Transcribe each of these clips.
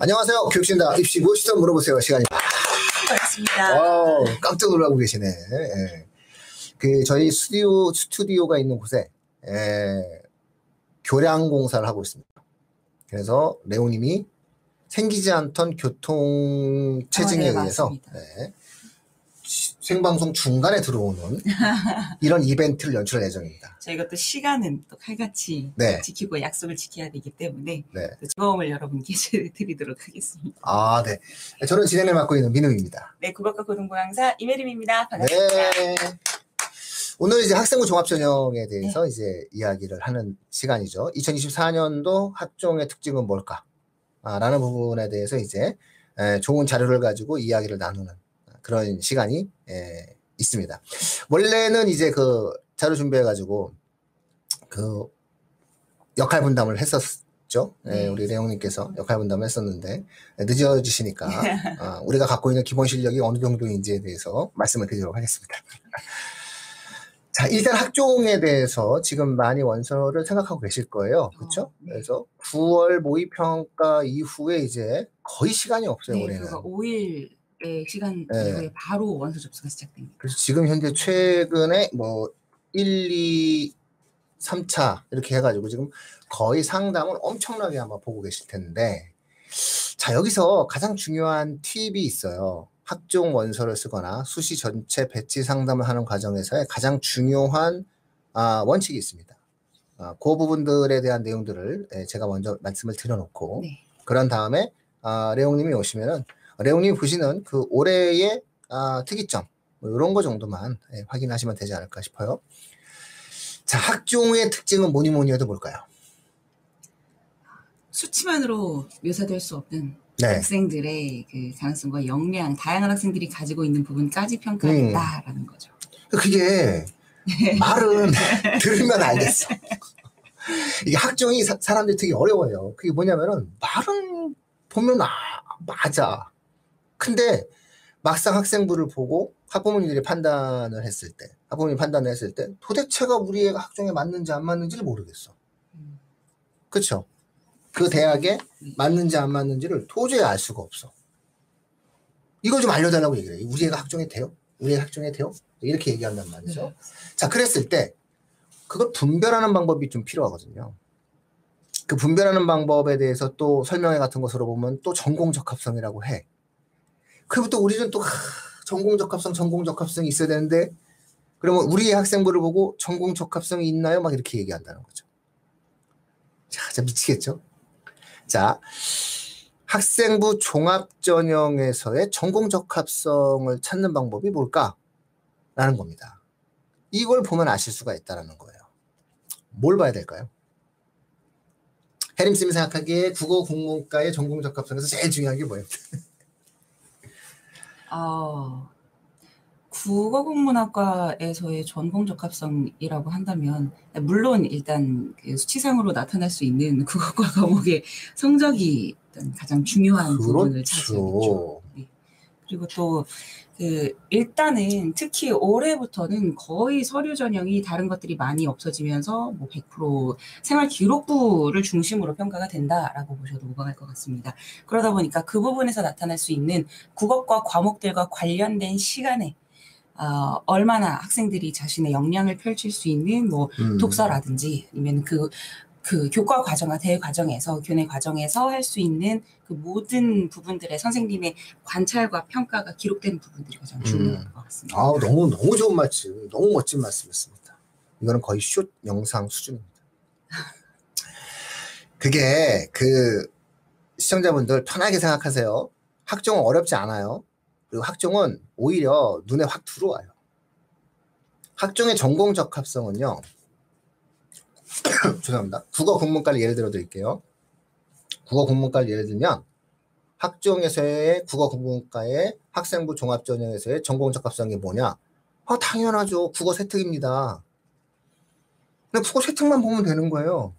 안녕하세요. 교육신다 입시 무엇이든 물어보세요 시간입니다. 반갑습니다. 깜짝 놀라고 계시네. 예. 그 저희 스튜디오가 있는 곳에 교량 공사를 하고 있습니다. 그래서 레오님이 생기지 않던 교통 체증에 의해서 생방송 중간에 들어오는 이런 이벤트를 연출할 예정입니다. 저희가 또 시간은 또 칼같이 지키고 약속을 지켜야 되기 때문에 즐거움을 여러분께 드리도록 하겠습니다. 아, 네. 저는 진행을 맡고 있는 민우입니다. 네, 국어과 고등부 강사 이메림입니다. 반갑습니다. 네. 오늘 이제 학생부 종합전형에 대해서 이제 이야기를 하는 시간이죠. 2024년도 학종의 특징은 뭘까? 라는 부분에 대해서 이제 좋은 자료를 가지고 이야기를 나누는 그런 시간이 있습니다. 원래는 이제 그 자료 준비해가지고 그 역할 분담을 했었죠. 우리 내용님께서 역할 분담을 했었는데 늦어지시니까 우리가 갖고 있는 기본 실력이 어느 정도인지에 대해서 말씀을 드리도록 하겠습니다. 자, 일단 학종에 대해서 지금 많이 원서를 생각하고 계실 거예요. 그렇죠? 그래서 9월 모의평가 이후에 이제 거의 시간이 없어요, 올해는. 그러니까 5일의 시간 이후에 바로 원서 접수가 시작됩니다. 그래서 지금 현재 최근에 뭐 1, 2, 3차 이렇게 해가지고 지금 거의 상담을 엄청나게 아마 보고 계실 텐데, 자, 여기서 가장 중요한 팁이 있어요. 학종 원서를 쓰거나 수시 전체 배치 상담을 하는 과정에서의 가장 중요한 원칙이 있습니다. 그 부분들에 대한 내용들을 제가 먼저 말씀을 드려놓고 그런 다음에 레옹님이 오시면은 레옹님이 보시는 그 올해의 특이점 뭐 이런 거 정도만 확인하시면 되지 않을까 싶어요. 자, 학종의 특징은 뭐니 해도 뭘까요? 수치만으로 묘사될 수 없는 학생들의 그 가능성과 역량, 다양한 학생들이 가지고 있는 부분까지 평가했다라는 거죠. 그게 말은 들으면 알겠어. 이게 학종이 사람들이 되게 어려워요. 그게 뭐냐면은 말은 보면 맞아. 근데 막상 학생부를 보고 학부모님들이 판단을 했을 때 도대체가 우리 애가 학종에 맞는지 안 맞는지를 모르겠어. 그렇죠? 그 대학에 맞는지 안 맞는지를 도저히 알 수가 없어. 이걸 좀 알려달라고 얘기를 해요. 우리 애가 학종에 돼요? 우리 애가 학종에 돼요? 이렇게 얘기한단 말이죠. 자, 그랬을 때 그걸 분별하는 방법이 좀 필요하거든요. 그 분별하는 방법에 대해서 또 설명회 같은 것으로 보면 또 전공적합성이라고 해. 그리고 또 우리는 또 전공적합성이 있어야 되는데, 그러면 우리의 학생부를 보고 전공적합성이 있나요? 막 이렇게 얘기한다는 거죠. 자, 진짜 미치겠죠? 자, 학생부 종합전형에서의 전공적합성을 찾는 방법이 뭘까? 라는 겁니다. 이걸 보면 아실 수가 있다는 거예요. 뭘 봐야 될까요? 혜림쌤이 생각하기에 국어 국문과의 전공적합성에서 제일 중요한 게 뭐예요? 국어국문학과에서의 전공적합성이라고 한다면 물론 일단 그 수치상으로 나타날 수 있는 국어과 과목의 성적이 일단 가장 중요한 부분을 차지하겠죠. 그리고 또 일단은 특히 올해부터는 거의 서류 전형이 다른 것들이 많이 없어지면서 뭐 100% 생활 기록부를 중심으로 평가가 된다라고 보셔도 무방할 것 같습니다. 그러다 보니까 그 부분에서 나타날 수 있는 국어과 과목들과 관련된 시간에 얼마나 학생들이 자신의 역량을 펼칠 수 있는 뭐 독서라든지 아니면 그 교과 과정과 대외 과정에서 교내 과정에서 할 수 있는 그 모든 부분들의 선생님의 관찰과 평가가 기록되는 부분들이 가장 중요할 것 같습니다. 너무 좋은 말씀, 너무 멋진 말씀이었습니다. 이거는 거의 숏 영상 수준입니다. 그게 시청자분들 편하게 생각하세요. 학종은 어렵지 않아요. 그리고 학종은 오히려 눈에 확 들어와요. 학종의 전공적합성은요. 죄송합니다. 국어 국문과를 예를 들어 드릴게요. 국어 국문과를 예를 들면 학종에서의 국어 국문과의 학생부 종합전형에서의 전공적합성이 뭐냐? 당연하죠. 국어 세특입니다. 근데 국어 세특만 보면 되는 거예요.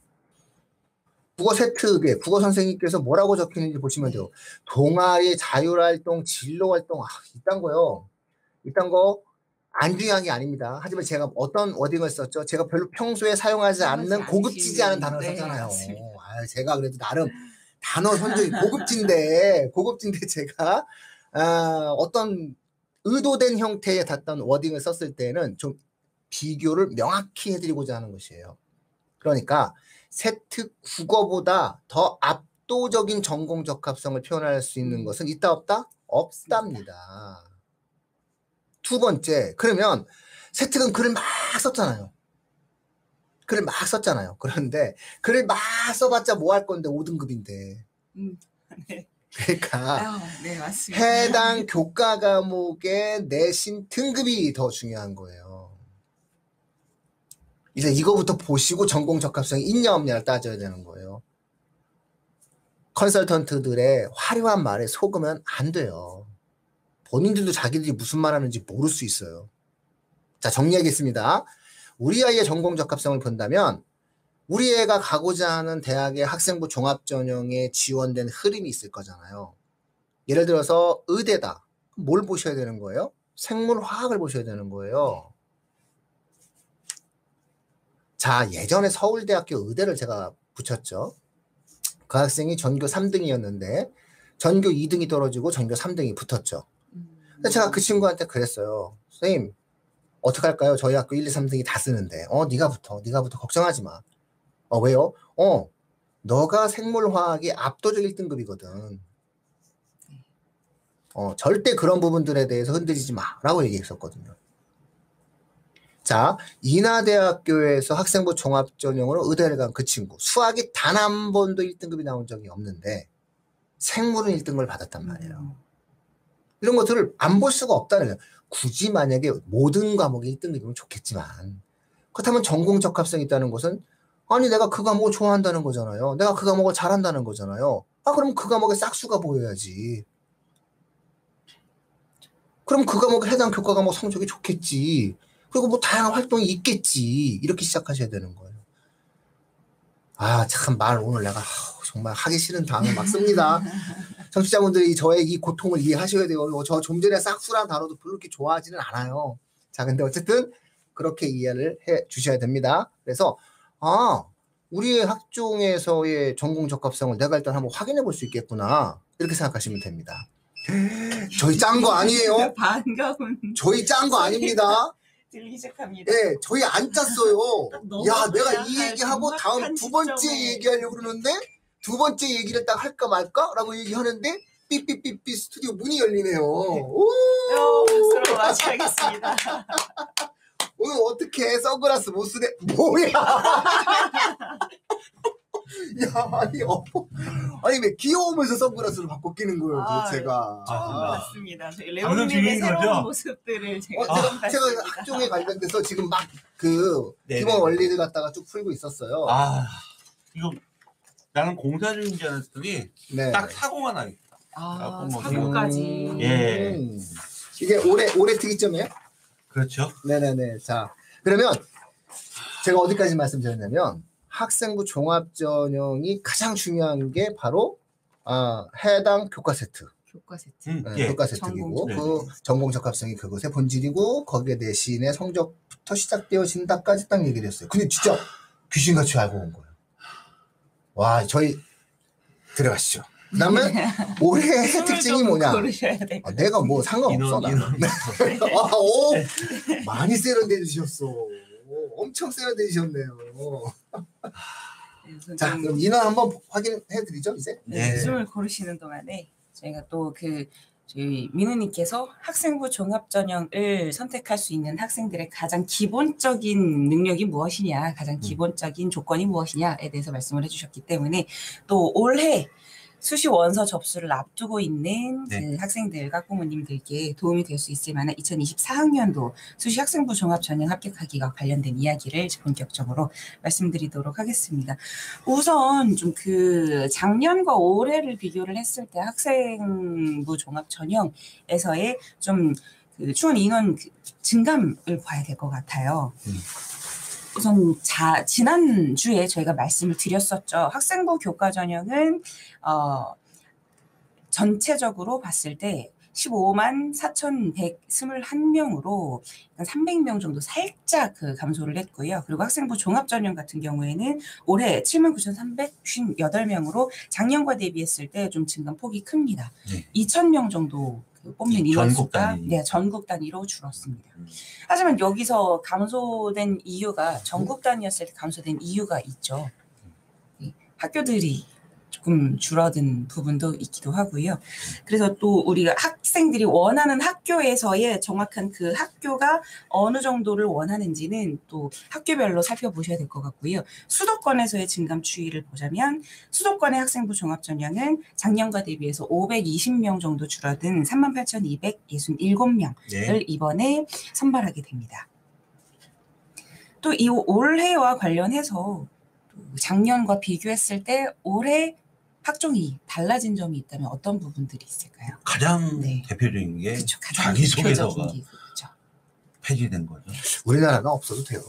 국어 세특에 국어 선생님께서 뭐라고 적히는지 보시면 돼요. 동아리, 자율활동, 진로활동 이딴 거요. 이딴 거 안 중요한 게 아닙니다. 하지만 제가 어떤 워딩을 썼죠? 제가 별로 평소에 사용하지 않는 고급지지 않은 단어를 썼잖아요. 제가 그래도 나름 단어 선정이 고급진데 제가 어떤 의도된 형태의 어떤 워딩을 썼을 때는 좀 비교를 명확히 해드리고자 하는 것이에요. 그러니까 세트 국어보다 더 압도적인 전공 적합성을 표현할 수 있는 것은 있다 없다? 없답니다. 두 번째, 그러면 세특은 글을 막 썼잖아요. 그런데 글을 막 써봤자 뭐 할 건데 5등급인데. 네. 그러니까 네, 맞습니다. 해당 교과 과목의 내신 등급이 더 중요한 거예요. 이제 이거부터 보시고 전공 적합성이 있냐 없냐를 따져야 되는 거예요. 컨설턴트들의 화려한 말에 속으면 안 돼요. 본인들도 자기들이 무슨 말 하는지 모를 수 있어요. 자, 정리하겠습니다. 우리 아이의 전공 적합성을 본다면 우리 애가 가고자 하는 대학의 학생부 종합전형에 지원된 흐름이 있을 거잖아요. 예를 들어서 의대다. 뭘 보셔야 되는 거예요? 생물화학을 보셔야 되는 거예요. 자, 예전에 서울대학교 의대를 제가 붙였죠. 그 학생이 전교 3등이었는데 전교 2등이 떨어지고 전교 3등이 붙었죠. 근데 제가 그 친구한테 그랬어요. 선생님, 어떻게 할까요? 저희 학교 1, 2, 3등이 다 쓰는데. 네가 붙어 걱정하지 마. 왜요? 너가 생물화학이 압도적 1등급이거든. 절대 그런 부분들에 대해서 흔들리지 마라고 얘기했었거든요. 자, 인하대학교에서 학생부 종합전형으로 의대를 간 그 친구. 수학이 단 한 번도 1등급이 나온 적이 없는데 생물은 1등급을 받았단 말이에요. 이런 것들을 안 볼 수가 없다는 거예요. 굳이 만약에 모든 과목이 1등급이면 좋겠지만 그렇다면 전공 적합성이 있다는 것은 아니 내가 그 과목을 좋아한다는 거잖아요. 내가 그 과목을 잘한다는 거잖아요. 그럼 그 과목에 싹수가 보여야지. 그럼 그 과목에 해당 교과 과목 성적이 좋겠지. 그리고 뭐 다양한 활동이 있겠지. 이렇게 시작하셔야 되는 거예요. 참 말 오늘 내가 정말 하기 싫은 단어 막 씁니다. 청취자분들이 저의 이 고통을 이해하셔야 돼요. 저 좀 전에 싹수란 단어도 별로 그렇게 좋아하지는 않아요. 자, 근데 어쨌든 그렇게 이해를 해 주셔야 됩니다. 그래서 우리의 학종에서의 전공 적합성을 내가 일단 한번 확인해 볼 수 있겠구나. 이렇게 생각하시면 됩니다. 저희 짠 거 아니에요? 반가운 저희 짠 거 아닙니다. 들리기 시작합니다. 네, 저희 안 짰어요. 야, 내가 이 잘 얘기하고 다음 두 번째 시점에. 얘기하려고 그러는데 두 번째 얘기를 딱 할까 말까? 라고 얘기하는데 삐삐삐삐 스튜디오 문이 열리네요. 오! 박수로 맞이하겠습니다. 오늘 어떻게 선글라스 못 쓰네? 뭐야? 야, 아니 왜 귀여우면서 선글라스를 바꿔 끼는 거예요, 제가. 맞습니다. 저희 레오님의 새로운 거죠? 모습들을 제가 제가 학종에 관련돼서 지금 막 네네. 기본 원리를 갖다가 쭉 풀고 있었어요. 이거 나는 공사 중인 줄 알았더니 네. 딱 사고가 나겠다. 사고까지. 예. 이게 올해 특이점이에요? 그렇죠. 네네네. 자, 그러면 제가 어디까지 말씀드렸냐면 학생부 종합전형이 가장 중요한 게 바로 해당 교과 세트. 교과 세트. 네, 교과 세트이고 그 전공 적합성이 그것의 본질이고 거기에 내신의 성적부터 시작되어진다까지 딱 얘기를 했어요. 근데 진짜 귀신같이 알고 온 거예요. 와, 저희 들어가시죠. 그다음에 올해의 특징이 뭐냐? 내가 뭐 상관없어. 많이 세련되주셨어. 엄청 세련되주셨네요. 자, 그럼 인원 한번 확인해드리죠, 이제. 네. 숨을 고르시는 동안에 저희가 또 저희 민우님께서 학생부 종합전형을 선택할 수 있는 학생들의 가장 기본적인 능력이 무엇이냐, 가장 기본적인 조건이 무엇이냐에 대해서 말씀을 해주셨기 때문에 또 올해 수시 원서 접수를 앞두고 있는 그 학생들, 학부모님들께 도움이 될 수 있을 만한 2024학년도 수시 학생부 종합전형 합격하기가 관련된 이야기를 본격적으로 말씀드리도록 하겠습니다. 우선 좀 작년과 올해를 비교를 했을 때 학생부 종합전형에서의 좀 추원 인원 증감을 봐야 될 것 같아요. 우선 지난주에 저희가 말씀을 드렸었죠. 학생부 교과 전형은 전체적으로 봤을 때 15만 4,121명으로 300명 정도 살짝 그 감소를 했고요. 그리고 학생부 종합전형 같은 경우에는 올해 79,358명으로 작년과 대비했을 때 좀 증가폭이 큽니다. 2,000명 정도 그 뽑는 인원수가 전국 단위로 줄었습니다. 하지만 여기서 감소된 이유가 전국 단위였을 때 감소된 이유가 있죠. 학교들이 조금 줄어든 부분도 있기도 하고요. 그래서 또 우리가 학생들이 원하는 학교에서의 정확한 그 학교가 어느 정도를 원하는지는 또 학교별로 살펴보셔야 될 것 같고요. 수도권에서의 증감 추이를 보자면 수도권의 학생부 종합전형은 작년과 대비해서 520명 정도 줄어든 38,267명을 네. 이번에 선발하게 됩니다. 또 이 올해와 관련해서 작년과 비교했을 때 올해 학종이 달라진 점이 있다면 어떤 부분들이 있을까요? 가장 대표적인 게 그쵸, 가장 자기소개서가 대표적인 게 그렇죠. 폐지된 거죠. 우리나라가 없어도 돼요.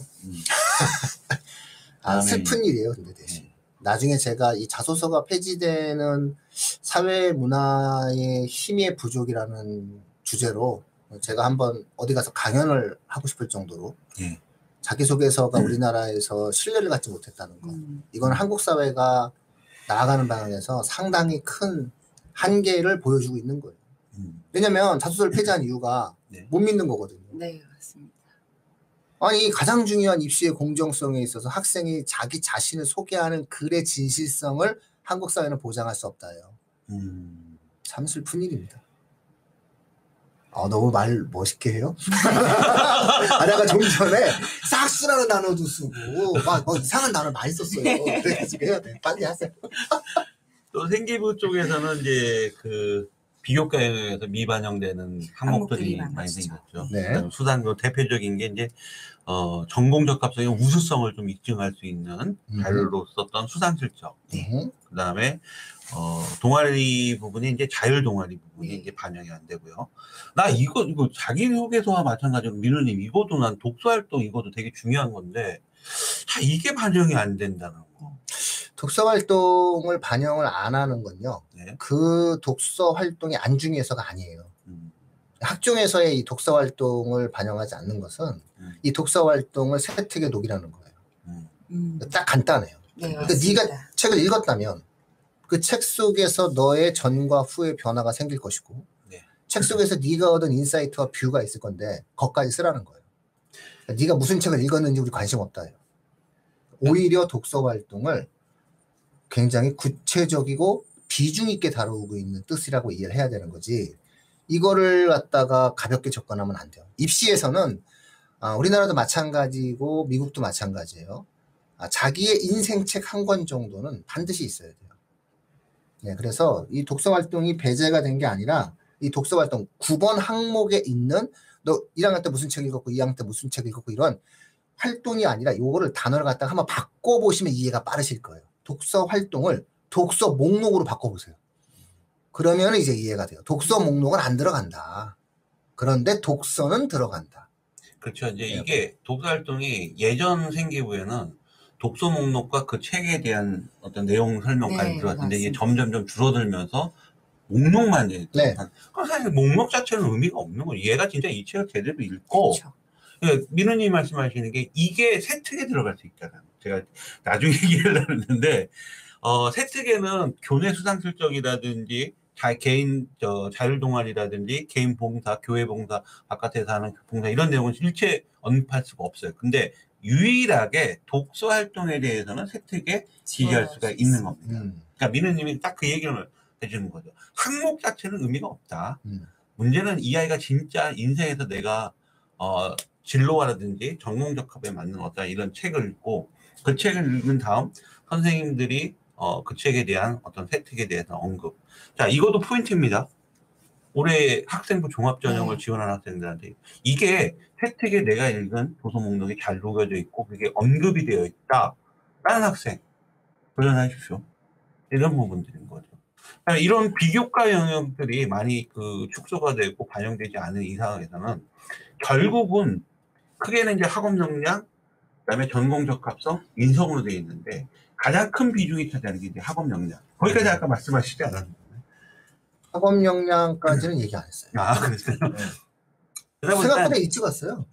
슬픈 일이에요. 근데 대신 나중에 제가 이 자소서가 폐지되는 사회 문화의 힘의 부족이라는 주제로 제가 한번 어디 가서 강연을 하고 싶을 정도로 자기소개서가 우리나라에서 신뢰를 갖지 못했다는 거. 이건 한국 사회가 나아가는 방향에서 상당히 큰 한계를 보여주고 있는 거예요. 왜냐면 자소서를 폐지한 이유가 못 믿는 거거든요. 네, 맞습니다. 아니 가장 중요한 입시의 공정성에 있어서 학생이 자기 자신을 소개하는 글의 진실성을 한국 사회는 보장할 수 없다요. 참 슬픈 일입니다. 너무 말 멋있게 해요? 내가 좀 전에 싹수라는 단어도 쓰고 막 이상한 단어 많이 썼어요. 그래가지고 해야 돼. 빨리 하세요. 또 생기부 쪽에서는 이제 그 비교과에서 미반영되는 항목들이 많이 생겼죠. 네. 수단도 대표적인 게 이제 전공 적합성의 우수성을 좀 입증할 수 있는 자료로 썼던 수상 실적. 그다음에 동아리 부분이 이제 자율 동아리 부분이 이제 반영이 안 되고요. 나 이거 자기소개서와 마찬가지로 민우님 이것도 난 독서활동 이것도 되게 중요한 건데 이게 반영이 안 된다는 거. 독서 활동을 반영을 안 하는 건요. 그 독서 활동이 안중에서가 아니에요. 학종에서의 이 독서 활동을 반영하지 않는 것은 이 독서 활동을 세특의 녹이라는 거예요. 딱 간단해요. 그러니까 네가 책을 읽었다면 그 책 속에서 너의 전과 후의 변화가 생길 것이고 책 속에서 네가 얻은 인사이트와 뷰가 있을 건데 거기까지 쓰라는 거예요. 그러니까 네가 무슨 책을 읽었는지 우리 관심 없다요. 오히려 독서 활동을 굉장히 구체적이고 비중 있게 다루고 있는 뜻이라고 이해를 해야 되는 거지. 이거를 갖다가 가볍게 접근하면 안 돼요. 입시에서는 우리나라도 마찬가지고 미국도 마찬가지예요. 자기의 인생 책 한 권 정도는 반드시 있어야 돼요. 네, 그래서 이 독서 활동이 배제가 된 게 아니라 이 독서 활동 9번 항목에 있는 너 1학년 때 무슨 책 읽었고 2학년 때 무슨 책 읽었고 이런 활동이 아니라 요거를 단어를 갖다가 한번 바꿔보시면 이해가 빠르실 거예요. 독서 활동을 독서 목록으로 바꿔보세요. 그러면 이제 이해가 돼요. 독서 목록은 안 들어간다. 그런데 독서는 들어간다. 그렇죠. 이제 이게 독서 활동이 예전 생기부에는 독서 목록과 그 책에 대한 어떤 내용 설명까지 들어갔는데 이게 점점 줄어들면서 목록만 이제 사실 목록 자체는 의미가 없는 거예요. 얘가 진짜 이 책을 제대로 읽고 민우님 말씀하시는 게 이게 세특에 들어갈 수 있잖아요. 제가 나중에 얘기를 하는데 세특에는 교내 수상 실적이라든지 개인 자율 동아리라든지 개인 봉사, 교회 봉사, 바깥에서 하는 봉사 이런 내용은 일체 언급할 수가 없어요. 근데 유일하게 독서 활동에 대해서는 세특에 지지할 수가 있는 겁니다. 그러니까 민우님이 딱 그 얘기를 해주는 거죠. 항목 자체는 의미가 없다. 문제는 이 아이가 진짜 인생에서 내가 진로화라든지 전공적합에 맞는 어떤 이런 책을 읽고 그 책을 읽은 다음 선생님들이 그 책에 대한 어떤 세특에 대해서 언급. 자, 이것도 포인트입니다. 올해 학생부 종합전형을 지원한 학생들한테 이게 세특에 내가 읽은 도서 목록이 잘 녹여져 있고 그게 언급이 되어 있다. 다른 학생 도전해 주십시오. 이런 부분들인 거죠. 이런 비교과 영역들이 많이 축소가 되고 반영되지 않은 이 상황에서는 결국은 크게는 이제 학업 역량, 그다음에 전공 적합성, 인성으로 되어 있는데 가장 큰 비중이 차지하는 게 이제 학업 역량. 거기까지 아까 말씀하시지 않았나요? 학업 역량까지는 얘기 안 했어요. 아, 그랬어요? 생각보다 일찍 왔어요.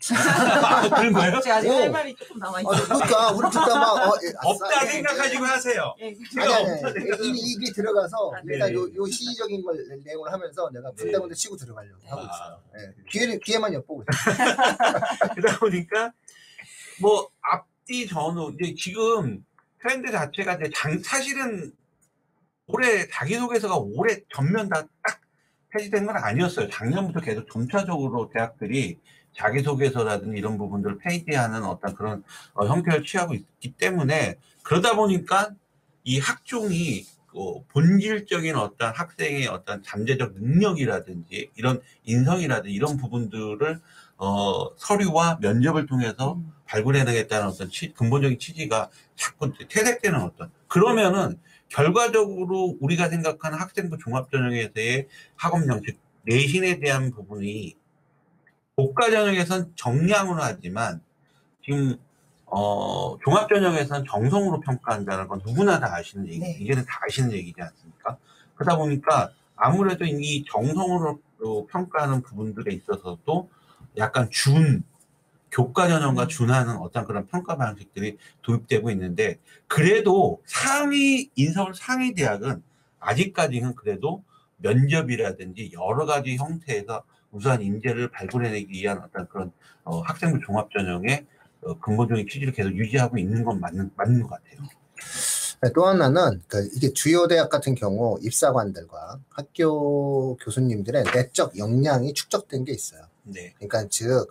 그런 거예요? 제가 아직 할 말이 조금 남아있어요. 그러니까 우리 듣다 막 없다 생각하시고 하세요. 아니, 이게 들어가서 네. 일단 요 시기적인 걸 내용을 하면서 내가 군데군데 치고 들어가려고 하고 있어요. 기회만 엿보고 있어요. 그러다 보니까 뭐 앞뒤 전후 이제 지금 트렌드 자체가 이제 사실은 올해 자기소개서가 올해 전면 다 딱 폐지된 건 아니었어요. 작년부터 계속 점차적으로 대학들이 자기소개서라든지 이런 부분들을 폐지하는 어떤 그런 형태를 취하고 있기 때문에 그러다 보니까 이 학종이 본질적인 어떤 학생의 어떤 잠재적 능력이라든지 이런 인성이라든지 이런 부분들을 서류와 면접을 통해서 발굴해내겠다는 어떤 근본적인 취지가 자꾸 퇴색되는 어떤 그러면은 결과적으로 우리가 생각하는 학생부 종합전형에서의 학업령, 즉 내신에 대한 부분이 복과전형에선 정량으로 하지만 지금 종합전형에서는 정성으로 평가한다는 건 누구나 다 아시는 얘기, 네. 이제는 다 아시는 얘기지 않습니까? 그러다 보니까 아무래도 이 정성으로 평가하는 부분들에 있어서도 약간 교과전형과 준하는 어떤 그런 평가 방식들이 도입되고 있는데 그래도 인서울 상위 대학은 아직까지는 그래도 면접이라든지 여러 가지 형태에서 우수한 인재를 발굴해내기 위한 어떤 그런 학생부 종합전형의 근본적인 취지를 계속 유지하고 있는 건 맞는 것 같아요. 또 하나는 이게 주요 대학 같은 경우 입사관들과 학교 교수님들의 내적 역량이 축적된 게 있어요. 네. 그러니까 즉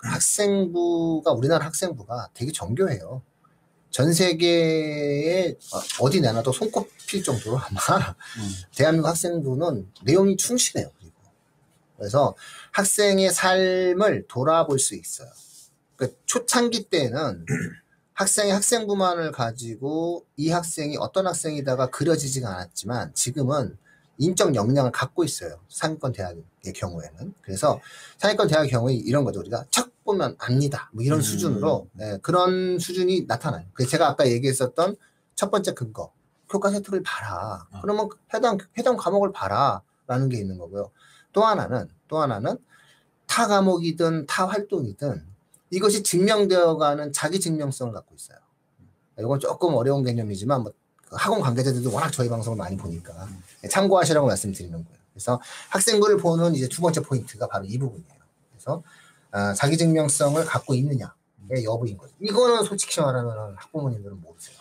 우리나라 학생부가 되게 정교해요. 전 세계에 어디 내놔도 손꼽힐 정도로 아마 대한민국 학생부는 내용이 충실해요. 그래서 학생의 삶을 돌아볼 수 있어요. 그러니까 초창기 때는 학생의 학생부만을 가지고 이 학생이 어떤 학생이다가 그려지지가 않았지만 지금은 인적 역량을 갖고 있어요. 상위권 대학의 경우에는. 그래서 상위권 대학의 경우에 이런 거죠. 우리가 척 보면 압니다. 뭐 이런 수준으로 그런 수준이 나타나요. 그래서 제가 아까 얘기했었던 첫 번째 근거. 교과 세특을 봐라. 그러면 해당 과목을 봐라. 라는 게 있는 거고요. 또 하나는 타 과목이든 타 활동이든 이것이 증명되어가는 자기 증명성을 갖고 있어요. 이건 조금 어려운 개념이지만 뭐 학원 관계자들도 워낙 저희 방송을 많이 보니까 참고하시라고 말씀드리는 거예요. 그래서 학생부를 보는 이제 두 번째 포인트가 바로 이 부분이에요. 그래서 자기 증명성을 갖고 있느냐의 여부인 거죠. 이거는 솔직히 말하면 학부모님들은 모르세요.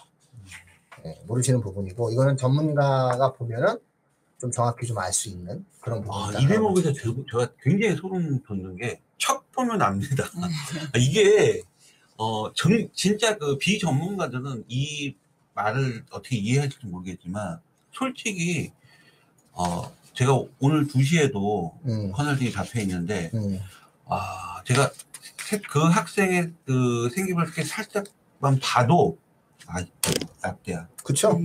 모르시는 부분이고 이거는 전문가가 보면은 좀 정확히 좀 알 수 있는 그런 부분이다. 이 대목에서 제가 굉장히 소름 돋는 게 척 보면 압니다. 이게 진짜 그 비전문가들은 이 말을 어떻게 이해할지 모르겠지만 솔직히 제가 오늘 2시에도 컨설팅이 잡혀 있는데 제가 그 학생의 그 생기부를 이렇게 살짝만 봐도 약대야. 그쵸?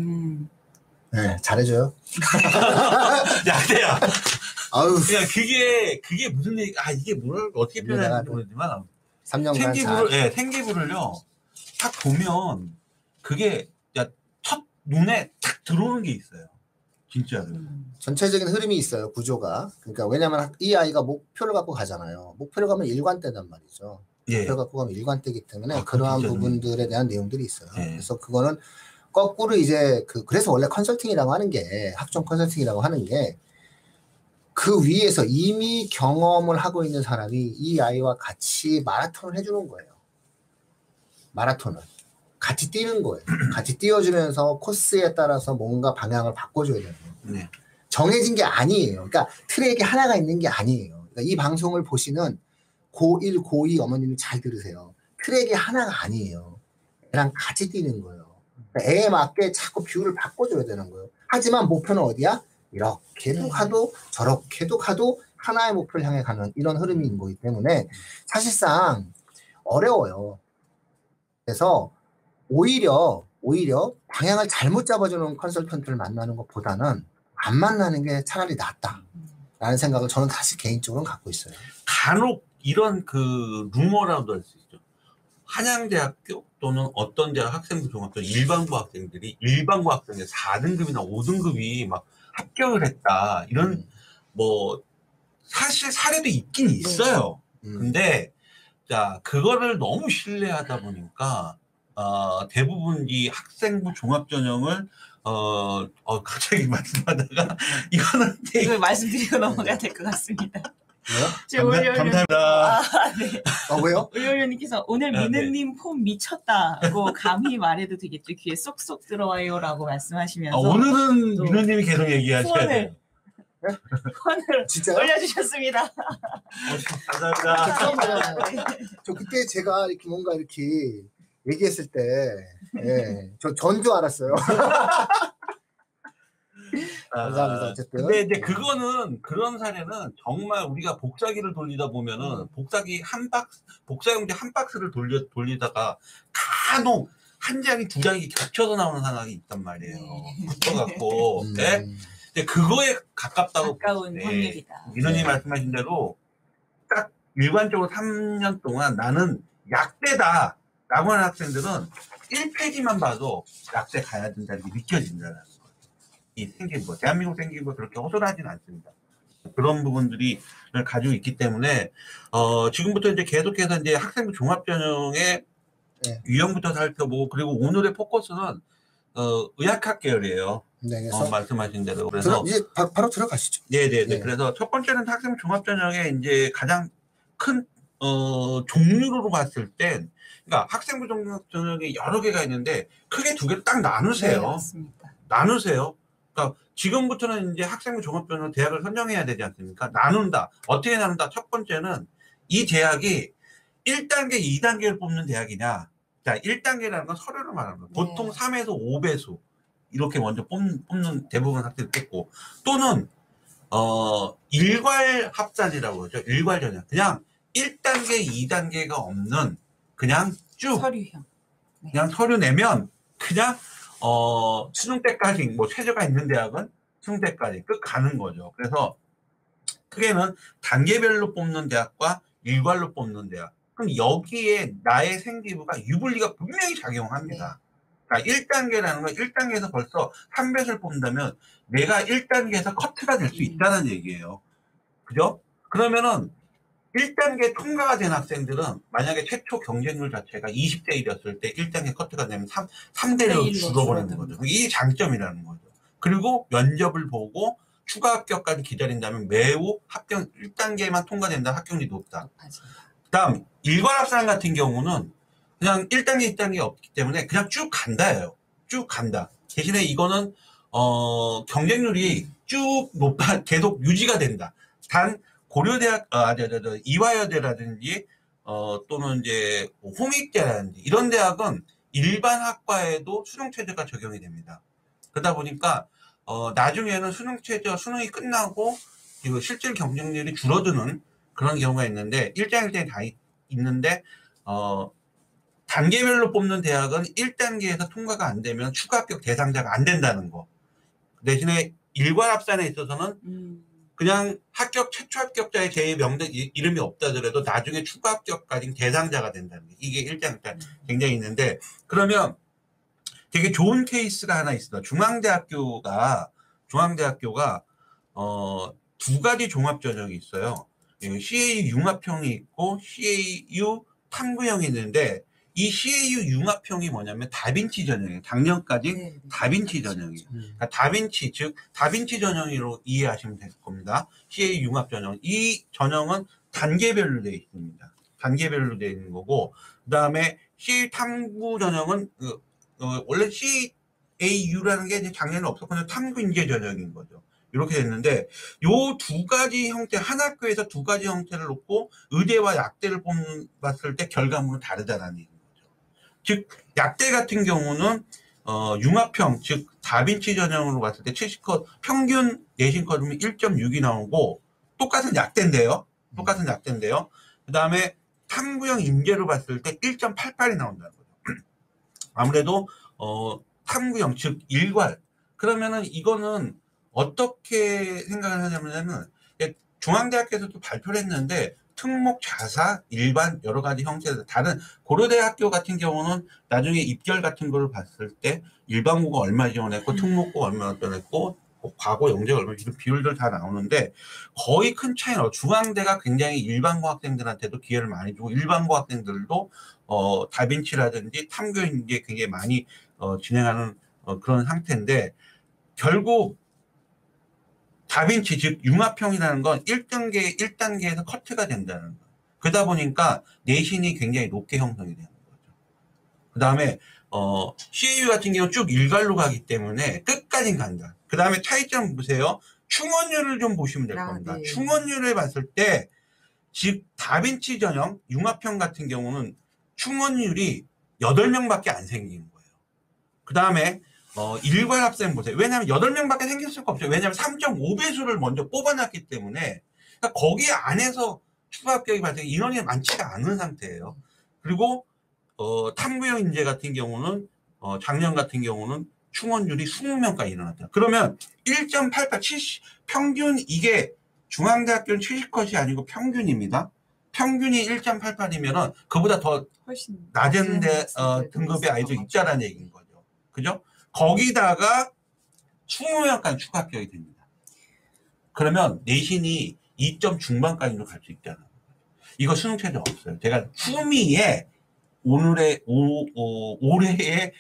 네, 잘해줘요. 약대야. 아유. 그냥 그게 무슨 얘기, 이게 뭘 어떻게 표현하는지 모르지만 3년간 생기부를요 딱 보면 그게 첫 눈에 탁 들어오는 게 있어요. 진짜로. 전체적인 흐름이 있어요. 구조가. 그러니까 왜냐면 이 아이가 목표를 갖고 가잖아요. 목표를 가면 일관되단 말이죠. 목표를 갖고 가면 일관되기 때문에 그러한 부분들에 대한 내용들이 있어요. 그래서 그거는 거꾸로 이제 그래서 원래 컨설팅이라고 하는 게 학종 컨설팅이라고 하는 게 그 위에서 이미 경험을 하고 있는 사람이 이 아이와 같이 마라톤을 해주는 거예요. 마라톤을 같이 뛰는 거예요. 같이 뛰어주면서 코스에 따라서 뭔가 방향을 바꿔줘야 되는 거예요. 정해진 게 아니에요. 그러니까 트랙이 하나가 있는 게 아니에요. 그러니까 이 방송을 보시는 고1, 고2 어머님이 잘 들으세요. 트랙이 하나가 아니에요. 애랑 같이 뛰는 거예요. 그러니까 애에 맞게 자꾸 뷰를 바꿔줘야 되는 거예요. 하지만 목표는 어디야? 이렇게도 가도 저렇게도 가도 하나의 목표를 향해 가는 이런 흐름인 거기 때문에 사실상 어려워요. 그래서 오히려 방향을 잘못 잡아주는 컨설턴트를 만나는 것보다는 안 만나는 게 차라리 낫다라는 생각을 저는 사실 개인적으로는 갖고 있어요. 간혹 이런 루머라도 할 수 있죠. 한양대학교 또는 어떤 대학 학생부 종합전 일반고 학생들이 4등급이나 5등급이 막 합격을 했다. 이런 뭐 사실 사례도 있긴 있어요. 근데 자 그거를 너무 신뢰하다 보니까 대부분 이 학생부 종합전형을 갑자기 말씀하다가 이거는 이걸 말씀드리고 넘어가야 될 것 같습니다. 왜요? 감사합니다. 네. 왜요? 의료님께서 오늘 민우님 폼 미쳤다고 감히 말해도 되겠죠. 귀에 쏙쏙 들어와요라고 말씀하시면서 오늘은 또 민우님이 계속 얘기하셔야 돼요. 후원을 진짜요? 올려주셨습니다. 감사합니다. 저 그때 제가 이렇게 뭔가 이렇게 얘기했을 때, 저 전주 알았어요. 감사합니다. 어쨌든. 근데 이제 그거는 그런 사례는 정말 우리가 복사기를 돌리다 보면은 복사용지 한 박스를 돌리다가 간혹 한 장이 두 장이 겹쳐서 나오는 상황이 있단 말이에요. 붙어갖고. 네? 근데 그거에 가까운 확률이다. 민호님 말씀하신 대로 딱 일관적으로 3년 동안 나는 약대다 라고 하는 학생들은 1페이지만 봐도 약대 가야 된다는 게 느껴진다는 거예요. 이 생긴 거, 대한민국 생긴 거 그렇게 허술하진 않습니다. 그런 부분들이 가지고 있기 때문에 지금부터 이제 계속해서 이제 학생부 종합전형의 유형부터 살펴보고, 그리고 오늘의 포커스는 의학학 계열이에요. 네, 그래서 말씀하신 대로. 그래서 이제 바로 들어가시죠. 네네네. 네. 그래서 첫 번째는 학생부 종합전형의 이제 가장 큰 종류로 봤을 땐, 그러니까 학생부 종합전형이 여러 개가 있는데 크게 두 개를 딱 나누세요. 네, 맞습니다. 나누세요. 그러니까 지금부터는 이제 학생부 종합전형 대학을 선정해야 되지 않습니까? 나눈다. 어떻게 나눈다? 첫 번째는 이 대학이 1단계, 2단계를 뽑는 대학이냐. 자, 1단계라는 건 서류를 말하는 거예요. 보통 3에서 5배수 이렇게 먼저 뽑는 대부분 학생을 뽑고, 또는 일괄 합산이라고 그러죠. 일괄 전형. 그냥 1단계, 2단계가 없는 그냥 쭉 서류형. 그냥 서류 내면 그냥 수능 때까지 뭐 최저가 있는 대학은 수능 때까지 끝 가는 거죠. 그래서 크게는 단계별로 뽑는 대학과 일괄로 뽑는 대학. 그럼 여기에 나의 생기부가 유불리가 분명히 작용합니다. 그러니까 1단계라는 건 1단계에서 벌써 3배수를 뽑는다면 내가 1단계에서 커트가 될 수 있다는 얘기예요. 그죠? 그러면은 1단계 통과가 된 학생들은 만약에 최초 경쟁률 자체가 20대 1이었을 때 1단계 커트가 되면 3대 1로 줄어버리는 거죠. 이게 장점이라는 거죠. 그리고 면접을 보고 추가 합격까지 기다린다면 매우 1단계만 통과된다 합격률이 높다. 그다음 일괄 합산 같은 경우는 그냥 1단계, 2단계 없기 때문에 그냥 쭉 간다예요. 쭉 간다. 대신에 이거는 경쟁률이 쭉 높아 계속 유지가 된다. 단 고려대학, 이화여대라든지, 또는 이제 홍익대라든지, 이런 대학은 일반 학과에도 수능체제가 적용이 됩니다. 그러다 보니까, 나중에는 수능이 끝나고, 실질 경쟁률이 줄어드는 그런 경우가 있는데, 1장 1단이 다 있는데, 단계별로 뽑는 대학은 1단계에서 통과가 안 되면 추가 합격 대상자가 안 된다는 거. 대신에 일괄 합산에 있어서는, 그냥 최초 합격자의 제 이름이 없다 하더라도 나중에 추가 합격까지 대상자가 된다는 게 이게 1장 굉장히 있는데, 그러면 되게 좋은 케이스가 하나 있습니다. 중앙대학교가 두 가지 종합전형이 있어요. CAU 융합형이 있고 CAU 탐구형이 있는데, 이 CAU 융합형이 뭐냐면 다빈치 전형이에요. 작년까지 다빈치 전형이에요. 그러니까 다빈치, 즉 다빈치 전형으로 이해하시면 될 겁니다. CAU 융합 전형. 이 전형은 단계별로 되어 있습니다. 단계별로 되어 있는 거고, 그다음에 CAU 탐구 전형은 원래 CAU라는 게 이제 작년에 없었거든요. 탐구 인재 전형인 거죠. 이렇게 됐는데, 요 두 가지 형태, 한 학교에서 두 가지 형태를 놓고 의대와 약대를 봤을 때 결과물은 다르다는 얘기죠. 즉, 약대 같은 경우는, 융합형, 즉, 다빈치 전형으로 봤을 때 70컷, 평균 내신 컷은 1.6이 나오고, 똑같은 약대인데요. 그 다음에 탐구형 인재로 봤을 때 1.88이 나온다는 거죠. 아무래도, 탐구형, 즉, 일괄. 그러면은 이거는 어떻게 생각을 하냐면은, 중앙대학교에서도 발표를 했는데, 특목, 자사, 일반 여러 가지 형태들, 다른 고려대학교 같은 경우는 나중에 입결 같은 걸 봤을 때 일반고가 얼마 지원했고 특목고가 얼마 지원했고 과거 영재가 얼마 이런 비율들 다 나오는데 거의 큰 차이는 중앙대가 굉장히 일반고 학생들한테도 기회를 많이 주고 일반고 학생들도 다빈치라든지 탐구 인재 굉장히 많이 진행하는 그런 상태인데 결국 다빈치 즉 융합형이라는 건 1단계에서 커트가 된다는 거예요. 그러다 보니까 내신이 굉장히 높게 형성이 되는 거죠. 그 다음에 CAU 같은 경우 쭉 일괄로 가기 때문에 끝까지 간다. 그 다음에 차이점 보세요. 충원율을 좀 보시면 될 겁니다. 네. 충원율을 봤을 때 즉 다빈치 전형 융합형 같은 경우는 충원율이 8명밖에 안 생긴 거예요. 그 다음에 일괄 합생 보세요. 왜냐하면 8명밖에 생길 수가 없어요. 왜냐하면 3.5배수를 먼저 뽑아놨기 때문에 그러니까 거기 안에서 추가 합격이 발생 인원이 많지가 않은 상태예요. 그리고 탐구형 인재 같은 경우는 작년 같은 경우는 충원율이 20명까지 일어났다. 그러면 1.88 70 평균 이게 중앙대학교는 70컷이 아니고 평균입니다. 평균이 1.88이면은 그보다 더 훨씬 낮은 등급의 아이도 있다라는 얘기인 거죠. 그죠? 거기다가 20명까지 추가 합격이 됩니다. 그러면 내신이 2점 중반까지도 갈 수 있다는 거예요. 이거 수능 최저 없어요. 제가 후미에 올해의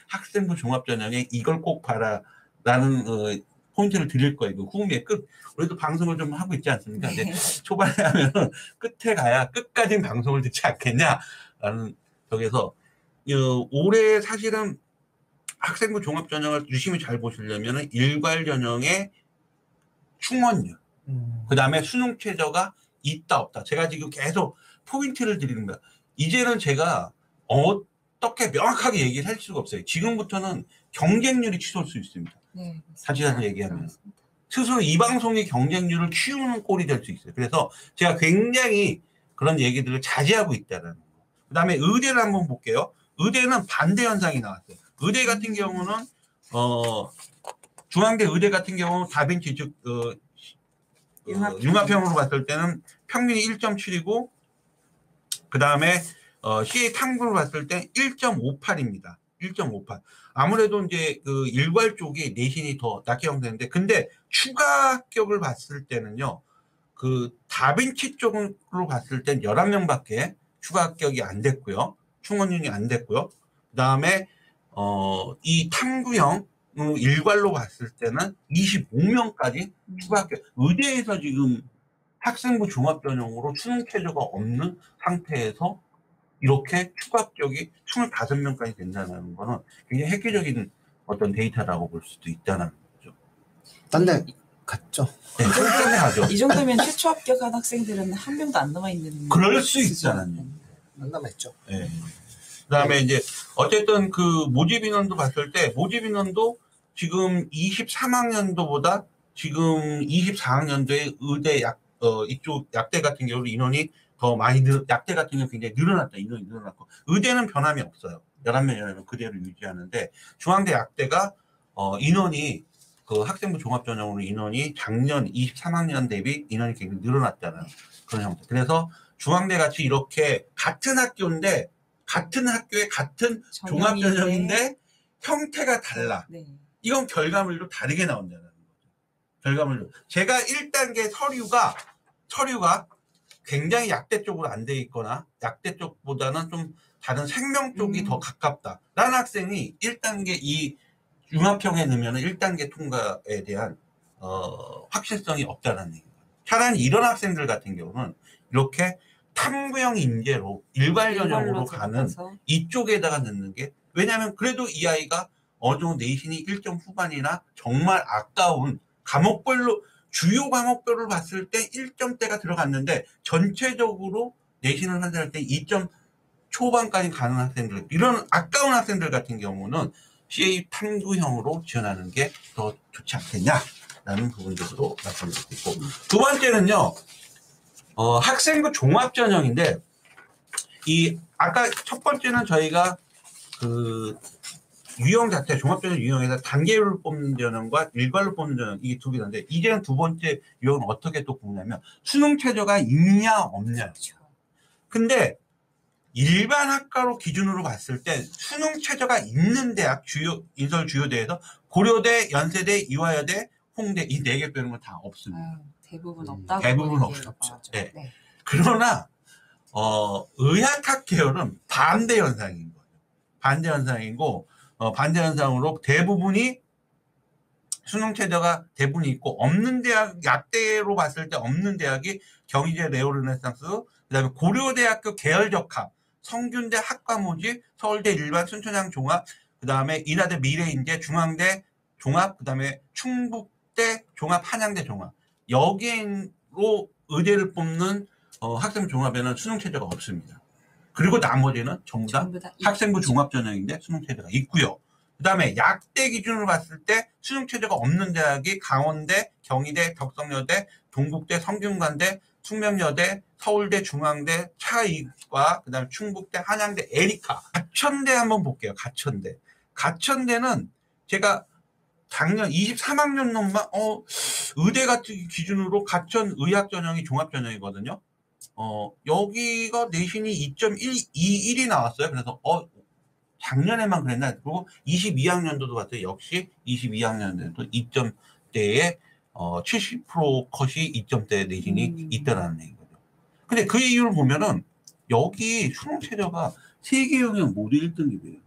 학생부 종합전형에 이걸 꼭 봐라라는 포인트를 드릴 거예요. 그 후미의 끝. 우리도 방송을 좀 하고 있지 않습니까? 근데 초반에 하면은 끝에 가야 끝까지 방송을 듣지 않겠냐라는 적에서 올해 사실은 학생부 종합전형을 유심히 잘 보시려면 일괄 전형의 충원율, 그 다음에 수능 최저가 있다 없다. 제가 지금 계속 포인트를 드리는 거야. 이제는 제가 어떻게 명확하게 얘기를 할 수가 없어요. 지금부터는 경쟁률이 치솟을 수 있습니다. 네, 다시 얘기하면 스스로 이 방송의 경쟁률을 키우는 꼴이 될 수 있어요. 그래서 제가 굉장히 그런 얘기들을 자제하고 있다는 거. 그 다음에 의대를 한번 볼게요. 의대는 반대 현상이 나왔어요. 의대 같은 경우는 중앙대 의대 같은 경우 다빈치 즉 융합형으로 봤을 때는 평균이 1.7이고 그 다음에 CA 탐구를 봤을 때 1.58입니다. 1.58. 아무래도 이제 그 일괄 쪽이 내신이 더 낮게 형성되는데 근데 추가 합격을 봤을 때는요. 그 다빈치 쪽으로 봤을 땐 11명밖에 추가 합격이 안 됐고요. 충원율이 안 됐고요. 그 다음에 이 탐구형 일괄로 봤을 때는 25명까지 추가 합격. 의대에서 지금 학생부 종합전형으로 수능 최저가 없는 상태에서 이렇게 추가 합격이 25명까지 된다는 거는 굉장히 획기적인 어떤 데이터라고 볼 수도 있다는 거죠. 딴 데 갔죠? 네, 딴데 가죠. 이 정도면 최초 합격한 학생들은 한 명도 안 남아있는. 그럴 수 있잖아요. 안 남아있죠. 네. 그 다음에 이제 어쨌든 그 모집 인원도 봤을 때 모집 인원도 지금 23학년도보다 지금 24학년도에 의대 이쪽 약대 같은 경우는 인원이 더 많이 약대 같은 경우 굉장히 늘어났다. 인원이 늘어났고 의대는 변함이 없어요. 11명이라면 그대로 유지하는데 중앙대 약대가 인원이 그 학생부 종합전형으로 인원이 작년 23학년 대비 인원이 굉장히 늘어났다는 그런 형태. 그래서 중앙대 같이 이렇게 같은 학교인데 같은 학교에 같은 종합전형인데 형태가 달라. 네. 이건 결과물도 다르게 나온다는 거죠. 결과물도. 제가 1단계 서류가 굉장히 약대 쪽으로 안 돼 있거나 약대 쪽보다는 좀 다른 생명 쪽이 더 가깝다. 라는 학생이 1단계 이 융합형에 넣으면 1단계 통과에 대한 확실성이 없다는 얘기예요. 차라리 이런 학생들 같은 경우는 이렇게 탐구형 인재로 일괄 전형으로 가는 이쪽에다가 넣는 게 왜냐하면 그래도 이 아이가 어느 정도 내신이 1점 후반이나 정말 아까운 과목별로 주요 과목별로 봤을 때 1점대가 들어갔는데 전체적으로 내신을 환산할 때 2점 초반까지 가는 학생들 이런 아까운 학생들 같은 경우는 CA 탐구형으로 지원하는 게 더 좋지 않겠냐라는 부분들도 말씀드리고 있고 두 번째는요 학생부 종합전형인데 이 아까 첫 번째는 저희가 그 유형 자체 종합전형 유형에서 단계로 뽑는 전형과 일괄로 뽑는 전형 이게 두 개인데 이제는 두 번째 유형은 어떻게 또 뽑냐면 수능 최저가 있냐 없냐. 근데 일반 학과로 기준으로 봤을 때 수능 최저가 있는 대학 인설 주요대에서 고려대, 연세대, 이화여대, 홍대 이 4개 빼는 건 다 없습니다. 아유, 대부분 없다고. 대부분 없죠. 네. 네. 그러나 의학학 계열은 반대 현상인 거예요. 반대 현상이고 반대 현상으로 대부분이 수능 최저가 대부분 있고 없는 대학 약대로 봤을 때 없는 대학이 경희대 네오르네상스, 그다음에 고려대학교 계열적합, 성균대 학과 모집, 서울대 일반 순천향 종합, 그다음에 인하대 미래인재, 중앙대 종합, 그다음에 충북대 종합, 한양대 종합. 여기로 의대를 뽑는 학생부 종합에는 수능 최저가 없습니다. 그리고 나머지는 전부 다 학생부 종합 전형인데 수능 최저가 있고요. 그 다음에 약대 기준으로 봤을 때 수능 최저가 없는 대학이 강원대, 경희대, 덕성여대, 동국대, 성균관대, 숙명여대, 서울대, 중앙대, 차이과, 그 다음에 충북대, 한양대, 에리카. 가천대 한번 볼게요. 가천대. 가천대는 제가 작년 23학년 놈만 의대 같은 기준으로 가천 의학 전형이 종합 전형이거든요. 여기가 내신이 2.121이 나왔어요. 그래서 작년에만 그랬나? 그리고 22학년도도 봤어요. 역시 22학년도도 2점대에 70% 컷이 2점대 내신이 있다라는 얘기거든요. 근데 그 이유를 보면은 여기 수능 최저가 세계 영역 모두 1등이래요.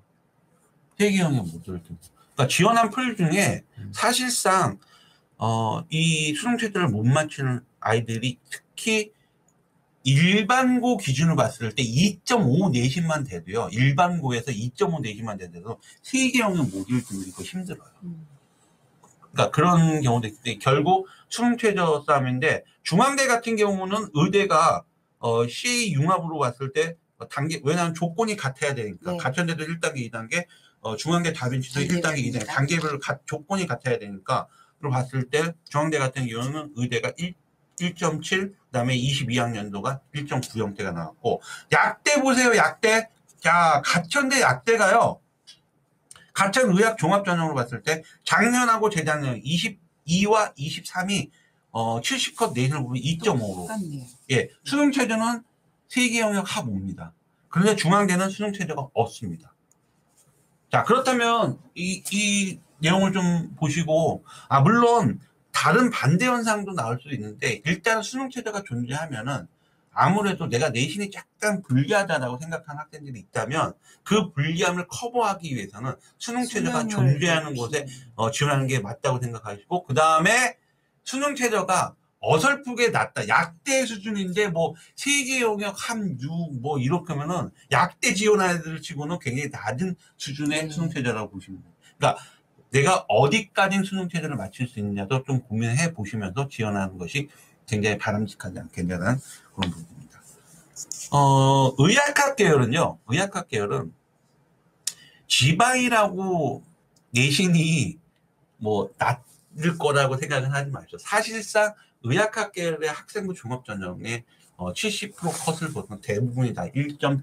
세계 영역 모두 1등. 그러니까 지원한 풀 중에 사실상 이 수능 최저를 못 맞추는 아이들이 특히 일반고 기준으로 봤을 때 2.5 내신만 돼도요. 일반고에서 2.5 내신만 돼도 세계 영역 모두 1등이 더 힘들어요. 그러니까 그런 경우도 있는데 결국 수능 최저 싸움인데 중앙대 같은 경우는 의대가 CA 융합으로 봤을 때 단계 왜냐하면 조건이 같아야 되니까 네. 가천대도 1단계, 2단계, 중앙대 다빈치도 1단계, 2단계 단계별로 조건이 같아야 되니까 로 봤을 때 중앙대 같은 경우는 의대가 1.7 그다음에 22학년도가 1.90대가 나왔고 약대 보세요. 약대. 자, 가천대 약대가요. 가천 의학 종합 전형으로 봤을 때 작년하고 재작년 22와 23이 70컷 내신을 보면 2.5로. 예, 수능 최저는 세계 영역 합 5입니다. 그런데 중앙대는 수능 최저가 없습니다. 자, 그렇다면 이 내용을 좀 보시고 물론 다른 반대 현상도 나올 수 있는데 일단 수능 최저가 존재하면은 아무래도 내가 내신이 약간 불리하다라고 생각하는 학생들이 있다면 그 불리함을 커버하기 위해서는 수능 최저가 존재하는 곳에 지원하는 게 맞다고 생각하시고 그 다음에 수능 최저가 어설프게 낮다. 약대 수준인데 뭐 세계 영역 함 6 뭐 이렇게 하면은 약대 지원하는 애들 치고는 굉장히 낮은 수준의 수능 최저라고 보시면 돼요. 그러니까 내가 어디까지 수능 최저를 맞출 수 있느냐도 좀 고민해 보시면서 지원하는 것이 굉장히 바람직하지 않겠냐는 그런 부분입니다. 의학학 계열은요. 의학학 계열은 지방이라고 내신이 뭐 낮을 거라고 생각은 하지 마십시오. 사실상 의학학 계열의 학생부 종합 전형에 70% 컷을 보면 대부분이 다 1점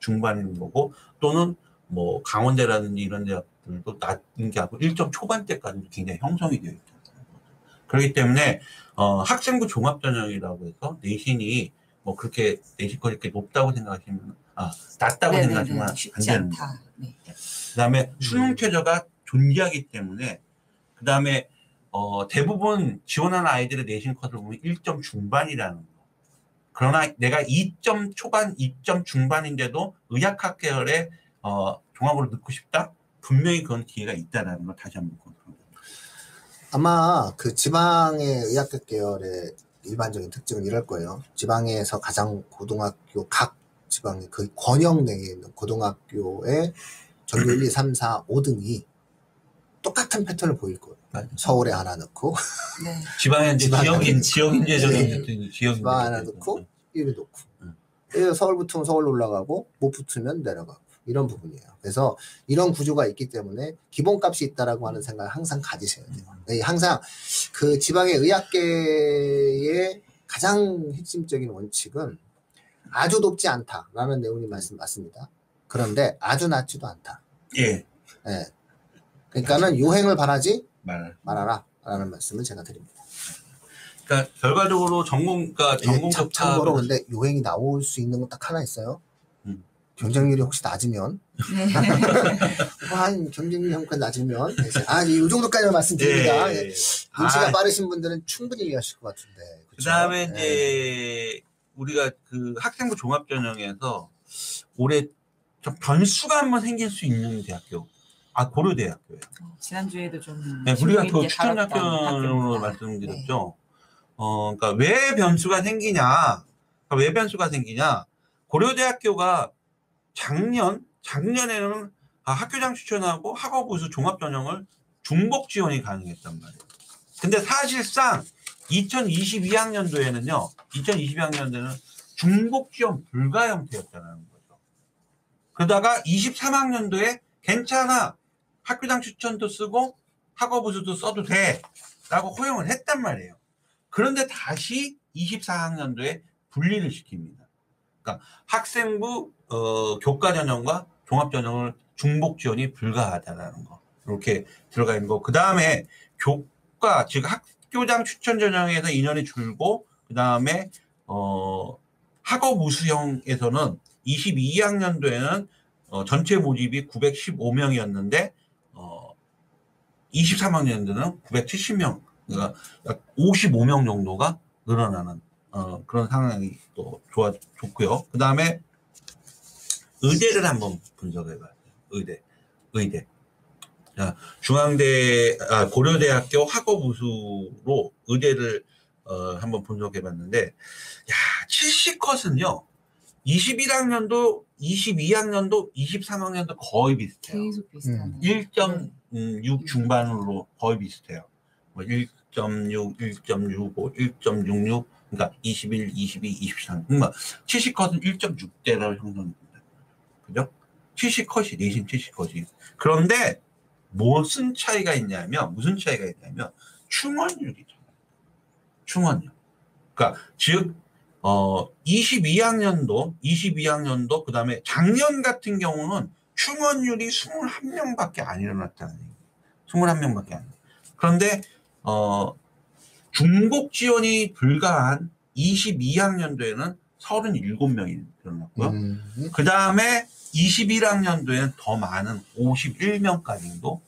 중반인 거고 또는 뭐 강원대라든지 이런 대학들도 낮은 게 아니고 1점 초반대까지 굉장히 형성이 되어 있죠. 그렇기 때문에 학생부 종합 전형이라고 해서 내신이 뭐 그렇게 내신컷이 이렇게 높다고 생각하시면 낮다고 생각하시면 안 됩니다. 네. 그다음에 수능 최저가 존재하기 때문에 그다음에 대부분 지원하는 아이들의 내신 컷을 보면 1점 중반이라는 거. 그러나 내가 2점 초반, 2점 중반인데도 의학학 계열의 종합으로 넣고 싶다? 분명히 그런 기회가 있다는 걸 다시 한번 confirm합니다. 아마 그 지방의 의학학 계열의 일반적인 특징은 이럴 거예요. 지방에서 가장 고등학교 각 지방의 그 권역 내에 있는 고등학교의 전교 1, 2, 3, 4, 5등이 똑같은 패턴을 보일 거예요. 서울에 하나 넣고 네. 지방에 이제 지역인재적인 지방 하나 넣고 1위 놓고 그래서 서울 붙으면 서울로 올라가고 못 붙으면 내려가고 이런 부분이에요. 그래서 이런 구조가 있기 때문에 기본값이 있다라고 하는 생각을 항상 가지셔야 돼요. 항상 그 지방의 의학계의 가장 핵심적인 원칙은 아주 높지 않다라는 내용이 맞습니다. 그런데 아주 낮지도 않다. 예. 네. 그러니까는 요행을 바라지 말아라 라는 말씀을 제가 드립니다. 그러니까 결과적으로 전공 참고로 근데 요행이 나올 수 있는 건 딱 하나 있어요. 경쟁률이 혹시 낮으면 한 경쟁률 형편 낮으면 이 정도까지만 말씀드립니다. 눈치가 빠르신 분들은 충분히 이해하실 것 같은데. 그 다음에 이제 우리가 그 학생부 종합전형에서 올해 좀 변수가 한번 생길 수 있는 대학교. 고려대학교예요. 지난주에도 좀. 네, 우리가 그 추천 학교로 말씀드렸죠. 그러니까 왜 변수가 생기냐? 왜 변수가 생기냐? 고려대학교가 작년에는 학교장 추천하고 학업 우수 종합전형을 중복 지원이 가능했단 말이에요. 근데 사실상 2022학년도에는요, 2022학년도에는 중복 지원 불가 형태였다는 거죠. 그러다가 23학년도에 괜찮아. 학교장 추천도 쓰고 학업 우수도 써도 돼. 라고 허용을 했단 말이에요. 그런데 다시 24학년도에 분리를 시킵니다. 그러니까 학생부 교과 전형과 종합 전형을 중복 지원이 불가하다라는 거. 이렇게 들어가 있는 거. 그 다음에 교과, 즉 학교장 추천 전형에서 2년이 줄고, 그 다음에 학업 우수형에서는 22학년도에는 전체 모집이 915명이었는데 23학년도는 970명, 그러니까 약 55명 정도가 늘어나는 그런 상황이 또 좋고요. 그 다음에 의대를 한번 분석해봐요. 의대. 자, 고려대학교 학업 우수로 의대를 한번 분석해봤는데, 70컷은요, 21학년도, 22학년도, 23학년도 거의 비슷해요. 계속 비슷하네. 1.6 중반으로 거의 비슷해요. 뭐 1.6, 1.65, 1.66, 그러니까 21, 22, 23. 그러니까 70컷은 1.6대라고 형성됩니다. 그죠? 70컷이, 내신 70컷이. 그런데 무슨 차이가 있냐면, 충원율이죠. 충원율. 그러니까, 즉, 22학년도, 그 다음에 작년 같은 경우는 충원율이 21명밖에 안 일어났다는 얘기예요. 21명밖에 안. 그런데, 중복 지원이 불가한 22학년도에는 37명이 일어났고요. 그 다음에 21학년도에는 더 많은 51명까지도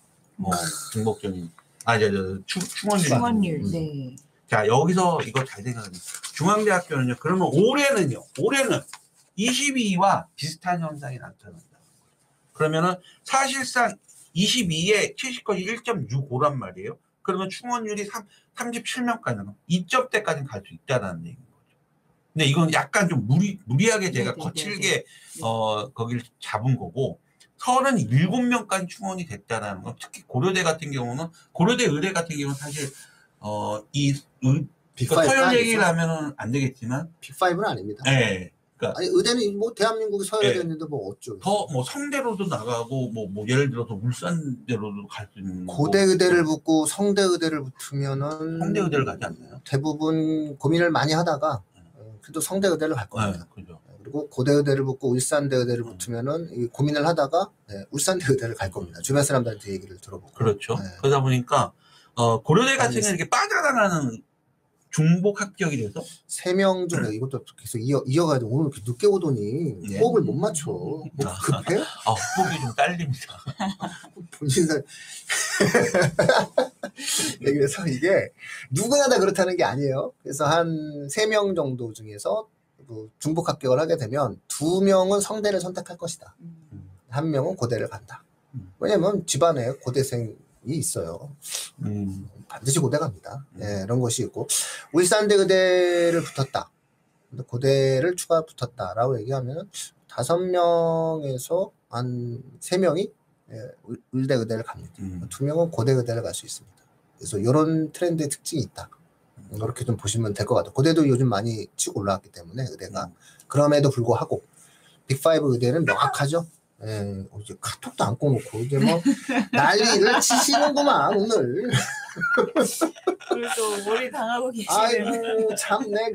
중복 지원이, 충원율. 네. 자, 여기서 이거 잘 생각하세요. 중앙대학교는요, 그러면 올해는 22와 비슷한 현상이 나타난다. 그러면은 사실상 22에 70까지 1.65란 말이에요. 그러면 충원율이 37명까지는 2점대까지는 갈 수 있다는 얘기인 거죠. 근데 이건 약간 좀 무리하게 제가 거칠게 거기를 잡은 거고, 37명까지 충원이 됐다는 건, 특히 고려대 같은 경우는, 고려대 의대 같은 경우는 사실 서열 얘기를 하면은 안 되겠지만 빅5는 아닙니다. 네. 그러니까 아니 의대는 뭐 대한민국이 서열됐는데 뭐 어쩌고. 더 뭐 성대로도 나가고 뭐 예를 들어서 울산대로도 갈 수 있는 고대 의대를 붙고 성대 의대를 붙으면은 성대 의대를 가지 않나요? 대부분 고민을 많이 하다가 그래도 성대 의대를 갈 겁니다. 네, 그죠. 그리고 고대 의대를 붙고 울산대 의대를 붙으면은 고민을 하다가 울산대 의대를 갈 겁니다. 주변 사람들한테 얘기를 들어보고. 그렇죠. 그러다 보니까 고려대 같은 경우는 이렇게 빠져나가는 중복 합격이 돼서 3명 중에 이것도 계속 이어가야 돼. 오늘 이렇게 늦게 오더니 호흡을 못 맞춰. 뭐 급해? 호흡이 좀 딸립니다. 본인은 그래서 이게 누구나 다 그렇다는 게 아니에요. 그래서 한 3명 정도 중에서 중복 합격을 하게 되면 2명은 성대를 선택할 것이다. 1명은 고대를 간다. 왜냐면 집안에 고대생이 있어요. 반드시 고대 갑니다. 이런 것이 있고, 울산대 의대를 붙었다. 근데 고대를 추가 붙었다라고 얘기하면 5명에서 한 3명이 의대 의대를 갑니다. 2명은 고대 의대를 갈 수 있습니다. 그래서 이런 트렌드의 특징이 있다. 이렇게 좀 보시면 될 것 같아요. 고대도 요즘 많이 치고 올라왔기 때문에 의대가. 그럼에도 불구하고 빅5 의대는 명확하죠. 이제 카톡도 안 꺼놓고 이제 뭐 난리를 치시는구만 오늘. 그래도 머리 당하고 계시네요. 아이고 참내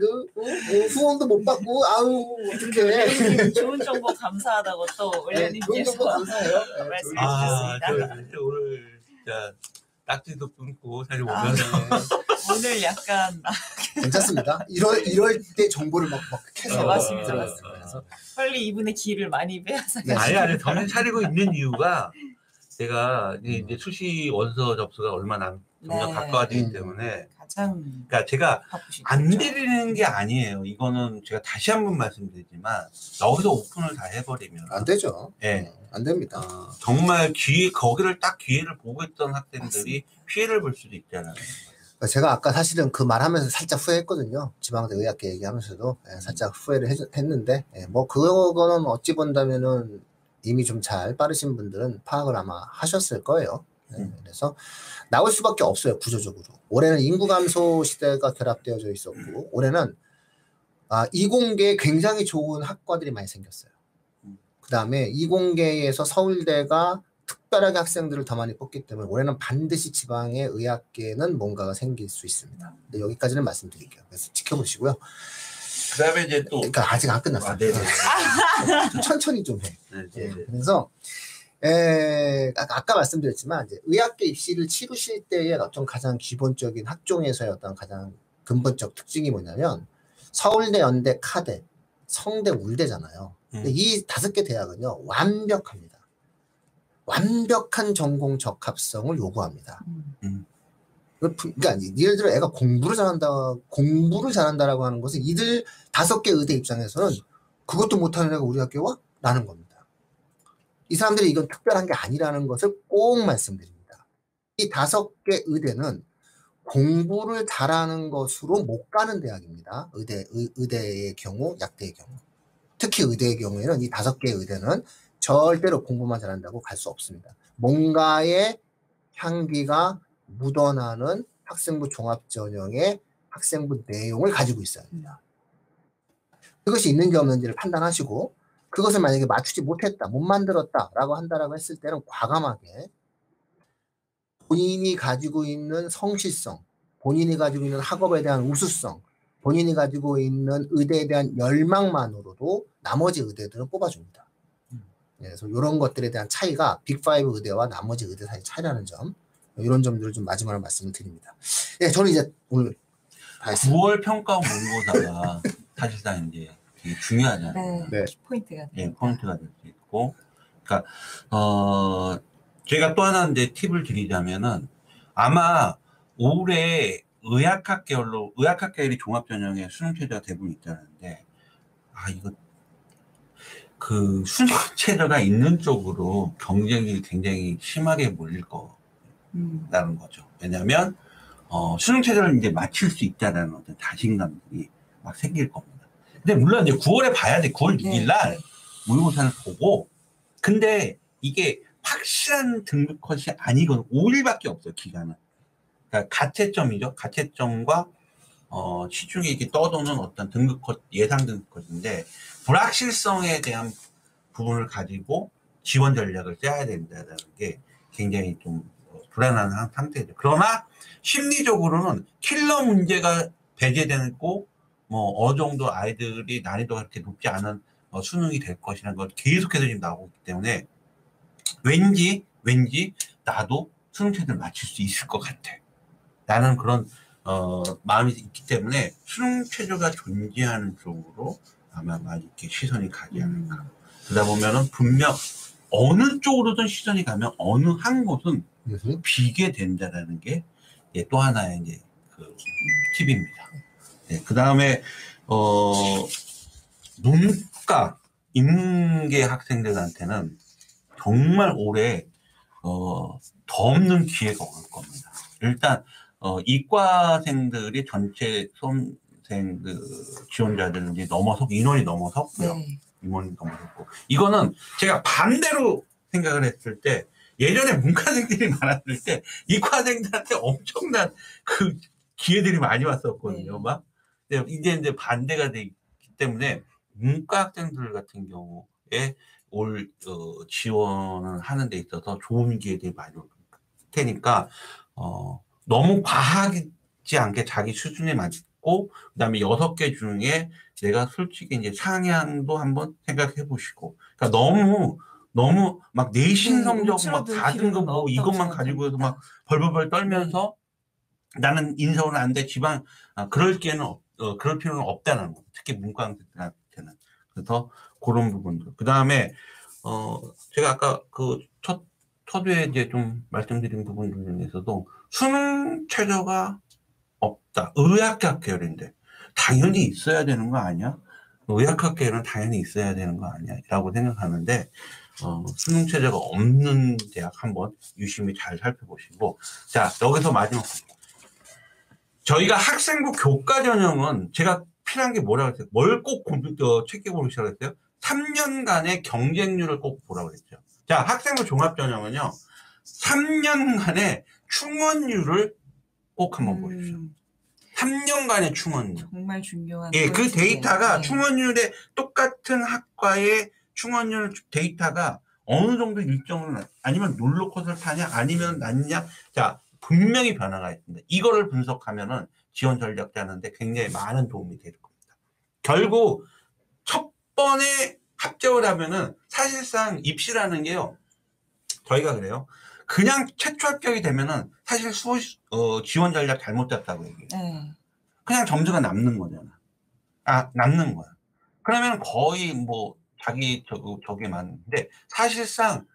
후원도 못 받고 어떡해. 좋은 정보 감사하다고 또 올려님께서 좋은 정보 감사해요. 말씀해 주셨습니다. 오늘 진짜 딱지도 끊고 사실 오면서 오늘 약간 괜찮습니다. 이럴 때 정보를 막 캐서 맞습니다. 같아서 빨리 이분의 기회를 많이 빼앗아. 아니 정신 차리고 있는 이유가 제가 이제 수시 원서 접수가 얼마 점점 가까워지기 때문에 가장 그러니까 제가 안 드리는 게 아니에요. 이거는 제가 다시 한번 말씀드리지만 여기서 오픈을 다 해버리면 안 되죠. 네. 안 됩니다. 정말 거기를 딱 기회를 보고 있던 학생들이 맞습니다. 피해를 볼 수도 있잖아요. 제가 아까 사실은 그 말하면서 살짝 후회했거든요. 지방대 의학계 얘기하면서도 살짝 후회를 했는데 뭐 그거는 어찌 본다면은 이미 좀 잘 빠르신 분들은 파악을 아마 하셨을 거예요. 그래서 나올 수밖에 없어요. 구조적으로. 올해는 인구 감소 시대가 결합되어져 있었고 올해는 이공계에 굉장히 좋은 학과들이 많이 생겼어요. 그 다음에 이공계에서 서울대가 특별하게 학생들을 더 많이 뽑기 때문에 올해는 반드시 지방의 의학계는 뭔가가 생길 수 있습니다. 근데 여기까지는 말씀드릴게요. 그래서 지켜보시고요. 그 다음에 이제 또. 그러니까 아직 안 끝났어요. 천천히 좀 해. 그래서, 아까 말씀드렸지만, 이제 의학계 입시를 치르실 때의 어떤 가장 기본적인 학종에서의 어떤 가장 근본적 특징이 뭐냐면, 서울대, 연대, 카대, 성대, 울대잖아요. 근데 이 5개 대학은요, 완벽합니다. 완벽한 전공 적합성을 요구합니다. 그러니까 예를 들어 애가 공부를 잘한다라고 하는 것은 이들 5개 의대 입장에서는 그것도 못하는 애가 우리 학교에 와? 라는 겁니다. 이 사람들이 이건 특별한 게 아니라는 것을 꼭 말씀드립니다. 이 5개 의대는 공부를 잘하는 것으로 못 가는 대학입니다. 의대의 경우, 약대의 경우. 특히 의대의 경우에는 이 5개의 의대는 절대로 공부만 잘한다고 갈 수 없습니다. 뭔가의 향기가 묻어나는 학생부 종합전형의 학생부 내용을 가지고 있어야 합니다. 그것이 있는지 없는지를 판단하시고 그것을 만약에 맞추지 못했다, 못 만들었다라고 한다라고 했을 때는 과감하게 본인이 가지고 있는 성실성, 본인이 가지고 있는 학업에 대한 우수성, 본인이 가지고 있는 의대에 대한 열망만으로도 나머지 의대들은 뽑아줍니다. 그래서 이런 것들에 대한 차이가 빅5 의대와 나머지 의대 사이 차이라는 점, 이런 점들을 좀 마지막으로 말씀을 드립니다. 예, 저는 이제 오늘 다 했습니다. 9월 평가 모의고사가 사실상 이제 되게 중요하잖아요. 네. 포인트가 될 수 있고, 그러니까 제가 또 하나 이제 팁을 드리자면은 아마 올해 의학학 계열이 종합전형에 수능 체제가 대부분 있다는데, 이거 그 수능 체제가 있는 쪽으로 경쟁이 굉장히 심하게 몰릴 거라는 거죠. 왜냐하면 수능 체제를 이제 맞출 수 있다는 어떤 자신감이 막 생길 겁니다. 근데 물론 이제 9월에 봐야 돼. 9월 6일 날 모의고사를 보고, 근데 이게 확실한 등급 컷이 아니거든. 5일밖에 없어요, 기간은. 그러니까 가채점이죠. 가채점과 시중에 이렇게 떠도는 어떤 등급 컷, 예상 등급 컷인데, 불확실성에 대한 부분을 가지고 지원 전략을 짜야 된다는 게 굉장히 좀 불안한 상태죠. 그러나 심리적으로는 킬러 문제가 배제되고 어느 정도 아이들이 난이도가 그렇게 높지 않은 수능이 될 것이라는 걸 계속해서 지금 나오고 있기 때문에 왠지 나도 수능 체제를 맞출 수 있을 것 같아. 라는 그런 마음이 있기 때문에 수능 체제가 존재하는 쪽으로 아마 많이 이렇게 시선이 가지 않을까. 그러다 보면은 분명 어느 쪽으로든 시선이 가면 어느 한 곳은 비게 된다라는 게 또 하나의 이제 그 팁입니다. 네, 그 다음에 문과 인문계 학생들한테는 정말 올해 더 없는 기회가 올 겁니다. 일단 이과생들이 전체 수험생 지원자들은 이제 인원이 넘어섰고요. 인원이 넘어섰고, 이거는 제가 반대로 생각을 했을 때, 예전에 문과생들이 많았을 때 이과생들한테 엄청난 그 기회들이 많이 왔었거든요. 막 이제 반대가 되기 때문에 문과 학생들 같은 경우에 올 지원을 하는 데 있어서 좋은 기회들이 많이 올 테니까 너무 과하지 않게 자기 수준에 맞고, 그다음에 6개 중에 내가 솔직히 이제 상향도 한번 생각해 보시고, 그러니까 너무 막 내신 성적 막 4등급 뭐 이것만 가지고서 막 벌벌벌 떨면서 나는 인서울은 안 돼, 지방 그럴 필요는 없다는 거. 특히 문과생들한테는. 그래서 그런 부분들. 그 다음에 제가 아까 그 서두에 이제 좀 말씀드린 부분들 중에서도 수능 최저가 없다. 의학학 계열인데 당연히 있어야 되는 거 아니야? 의학학 계열은 당연히 있어야 되는 거 아니야? 라고 생각하는데 수능 최저가 없는 대학 한번 유심히 잘 살펴보시고, 자, 여기서 마지막 저희가 학생부 교과 전형은 제가 필요한 게 뭐라고 했어요? 뭘 꼭 체크해보시라고 했어요? 3년간의 경쟁률을 꼭 보라고 했죠. 자, 학생부 종합전형은요, 3년간의 충원율을 꼭 한번 보십시오. 3년간의 충원율. 정말 중요한. 예, 그 데이터가 네. 충원율의 똑같은 학과의 충원율 데이터가 어느 정도 일정은 아니면 롤러코스터를 타냐 아니면 낮냐. 자, 분명히 변화가 있습니다. 이거를 분석하면은 지원 전략 짜는데 굉장히 많은 도움이 될 겁니다. 결국 첫 번에 합격을 하면은 사실상 입시라는 게요. 저희가 그래요. 그냥 최초 합격이 되면은 사실 지원 전략 잘못 짰다고 얘기해요. 네. 그냥 점수가 남는 거잖아. 남는 거야. 그러면 거의 뭐 자기 저게 많은데 사실상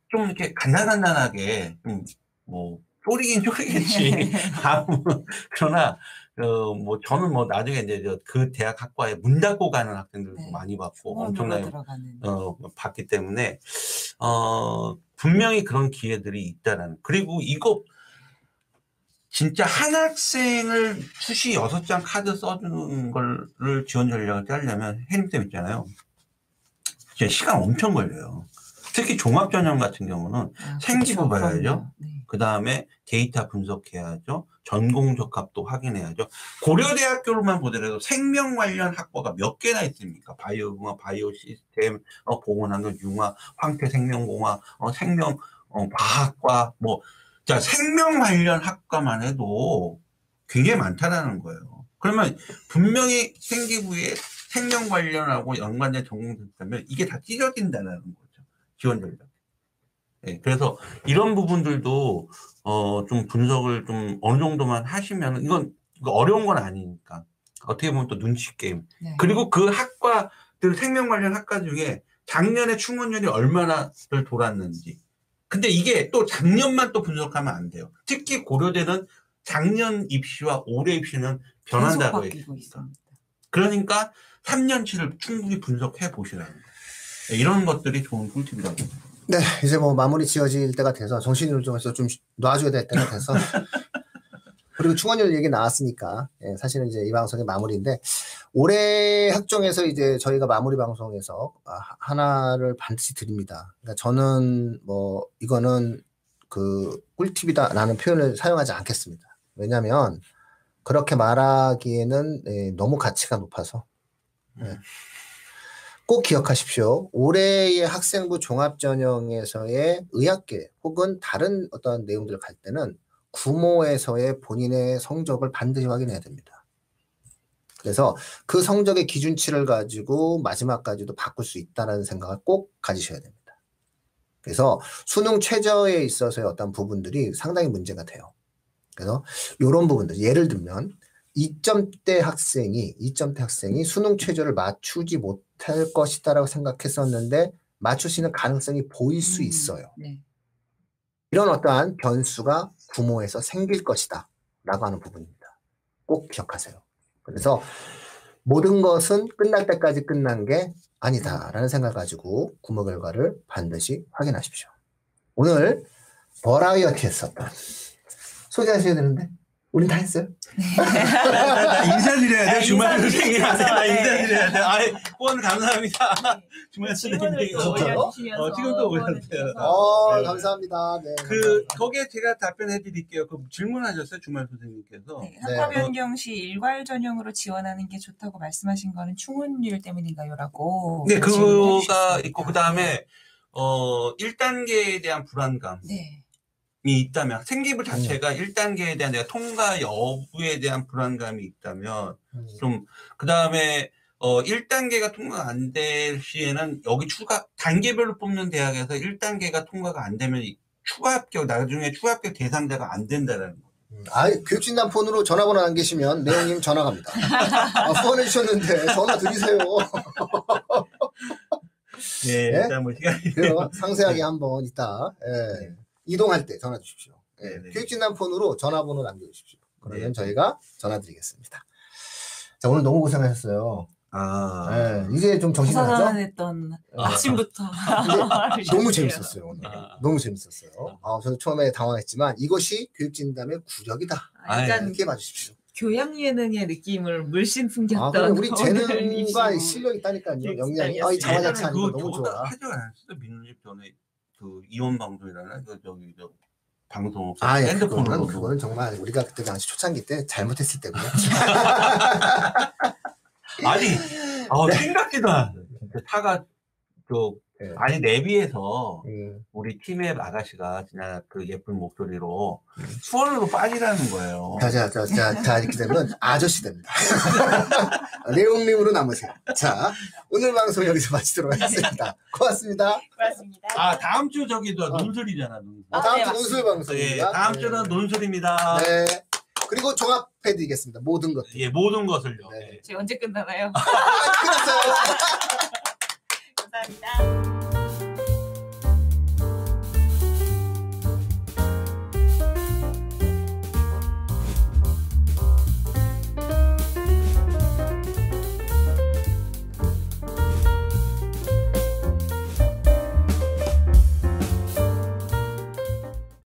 좀 이렇게 간단하게 좀 뭐 쪼리긴 쪼리겠지. 그러나 뭐 저는 뭐 나중에 이제 그 대학 학과에 문 닫고 가는 학생들도 네. 많이 봤고 엄청나게 들어가는. 봤기 때문에 분명히 그런 기회들이 있다라는. 그리고 이거 진짜 한 학생을 수시 6장 카드 써주는 거를 지원 전략을 짜려면 해림쌤 있잖아요. 진짜 시간 엄청 걸려요. 특히 종합전형 같은 경우는 생기부 봐야죠. 네. 그 다음에 데이터 분석해야죠. 전공 적합도 확인해야죠. 고려대학교로만 보더라도 생명 관련 학과가 몇 개나 있습니까? 바이오공학, 바이오시스템, 보건환경, 융화, 황태생명공학, 생명 과학과 뭐. 자, 생명 관련 학과만 해도 굉장히 많다라는 거예요. 그러면 분명히 생기부에 생명 관련하고 연관된 전공이 있다면 이게 다 찢어진다는 거죠. 지원 전략. 네, 그래서 이런 부분들도 좀 분석을 좀 어느 정도만 하시면 이거 어려운 건 아니니까 어떻게 보면 또 눈치 게임. 네. 그리고 그 학과들 생명 관련 학과 중에 작년에 충원율이 얼마나를 돌았는지. 근데 이게 또 작년만 또 분석하면 안 돼요. 특히 고려대는 작년 입시와 올해 입시는 변한다고 했습니다. 그러니까 3년치를 충분히 분석해 보시라는 거예요. 이런 것들이 좋은 꿀팁이라고 합니다. 네, 이제 뭐 마무리 지어질 때가 돼서 정신을 좀 해서 좀 놔줘야 될 때가 돼서 그리고 충원율 얘기 나왔으니까 사실은 이제 이 방송의 마무리인데 올해 학종에서 이제 저희가 마무리 방송에서 하나를 반드시 드립니다. 그러니까 저는 뭐 이거는 그 꿀팁이다라는 표현을 사용하지 않겠습니다. 왜냐하면 그렇게 말하기에는 너무 가치가 높아서. 꼭 기억하십시오. 올해의 학생부 종합전형에서의 의학계 혹은 다른 어떤 내용들을 갈 때는 구모에서의 본인의 성적을 반드시 확인해야 됩니다. 그래서 그 성적의 기준치를 가지고 마지막까지도 바꿀 수 있다는 생각을 꼭 가지셔야 됩니다. 그래서 수능 최저에 있어서의 어떤 부분들이 상당히 문제가 돼요. 그래서 이런 부분들, 예를 들면 2점대 학생이 수능 최저를 맞추지 못할 것이다라고 생각했었는데 맞출 수 있는 가능성이 보일 수 있어요. 네. 이런 어떠한 변수가 구모에서 생길 것이다 라고 하는 부분입니다. 꼭 기억하세요. 그래서 모든 것은 끝날 때까지 끝난 게 아니다라는 생각을 가지고 구모 결과를 반드시 확인하십시오. 오늘 버라이어티 했었던 소개하셔야 되는데 우린 다 했어요. 나 인사드려야 돼. 주말 선생님한테 나 인사드려야 돼. 후원 감사합니다. 주말 선생님 지금도 올렸어요. 감사합니다. 네. 거기에 제가 답변해 드릴게요. 질문하셨어요, 주말 선생님께서. 네, 학과 변경 시 일괄 전형으로 지원하는 게 좋다고 말씀하신 거는 충원율 때문인가요라고. 네, 그거가 있고 그다음에 1단계에 대한 불안감. 네. 이 있다면 생기부 자체가 1단계에 대한 내가 통과 여부에 대한 불안감이 있다면 좀 그다음에 1단계가 통과가 안 될 시에는 여기 단계별로 뽑는 대학에서 1단계가 통과가 안 되면 추가 합격 나중에 추가 합격 대상자가 안 된다라는 거예요. 교육진단 폰으로 전화번호 남기시면 내용님 전화 갑니다. 후원해 주셨는데 전화 드리세요. 네, 네? 일단 뭐 시간이. 그래서 상세하게 한번 이따 이동할 때 전화 주십시오. 네. 교육진단 폰으로 전화번호 남겨주십시오. 그러면 네. 저희가 전화 드리겠습니다. 자, 오늘 너무 고생하셨어요. 이제 좀 정신이 나죠? 사사했던 아침부터 너무 재밌었어요. 오늘. 아. 너무 재밌었어요. 저도 처음에 당황했지만 이것이 교육진담의 구력이다. 약간 이렇게 봐주십시오. 교양 예능의 느낌을 물씬 풍겼던 그래, 우리 오늘 재능과 입시고. 실력이 있다니까요. 역량이. 이 예전에 자화자찬하는 거 그거 너무 저보다 좋아. 하지 않았어요? 민우집 전에 그 이원 방송이라나 그 저기 저 방송 예, 핸드폰으로 그거는 정말 우리가 그때 당시 초창기 때 잘못했을 때고요. 아니 생각지도 않았어요. 진짜 차가 네. 아니 내비에서 음. 우리 팀의 아가씨가 그냥 그 예쁜 목소리로 수원으로 빠지라는 거예요. 자, 이렇게 되면 아저씨 됩니다. 내용님으로 남으세요. 자, 오늘 방송 여기서 마치도록 하겠습니다. 고맙습니다. 고맙습니다. 다음 주 저기 논술이잖아. 논술. 다음 네, 주 논술 예, 방송입니다. 다음 주는 논술입니다. 네. 그리고 종합해드리겠습니다. 모든 것들. 예, 모든 것을요. 네. 지금 언제 끝나나요? 끝났어요. 감사합니다.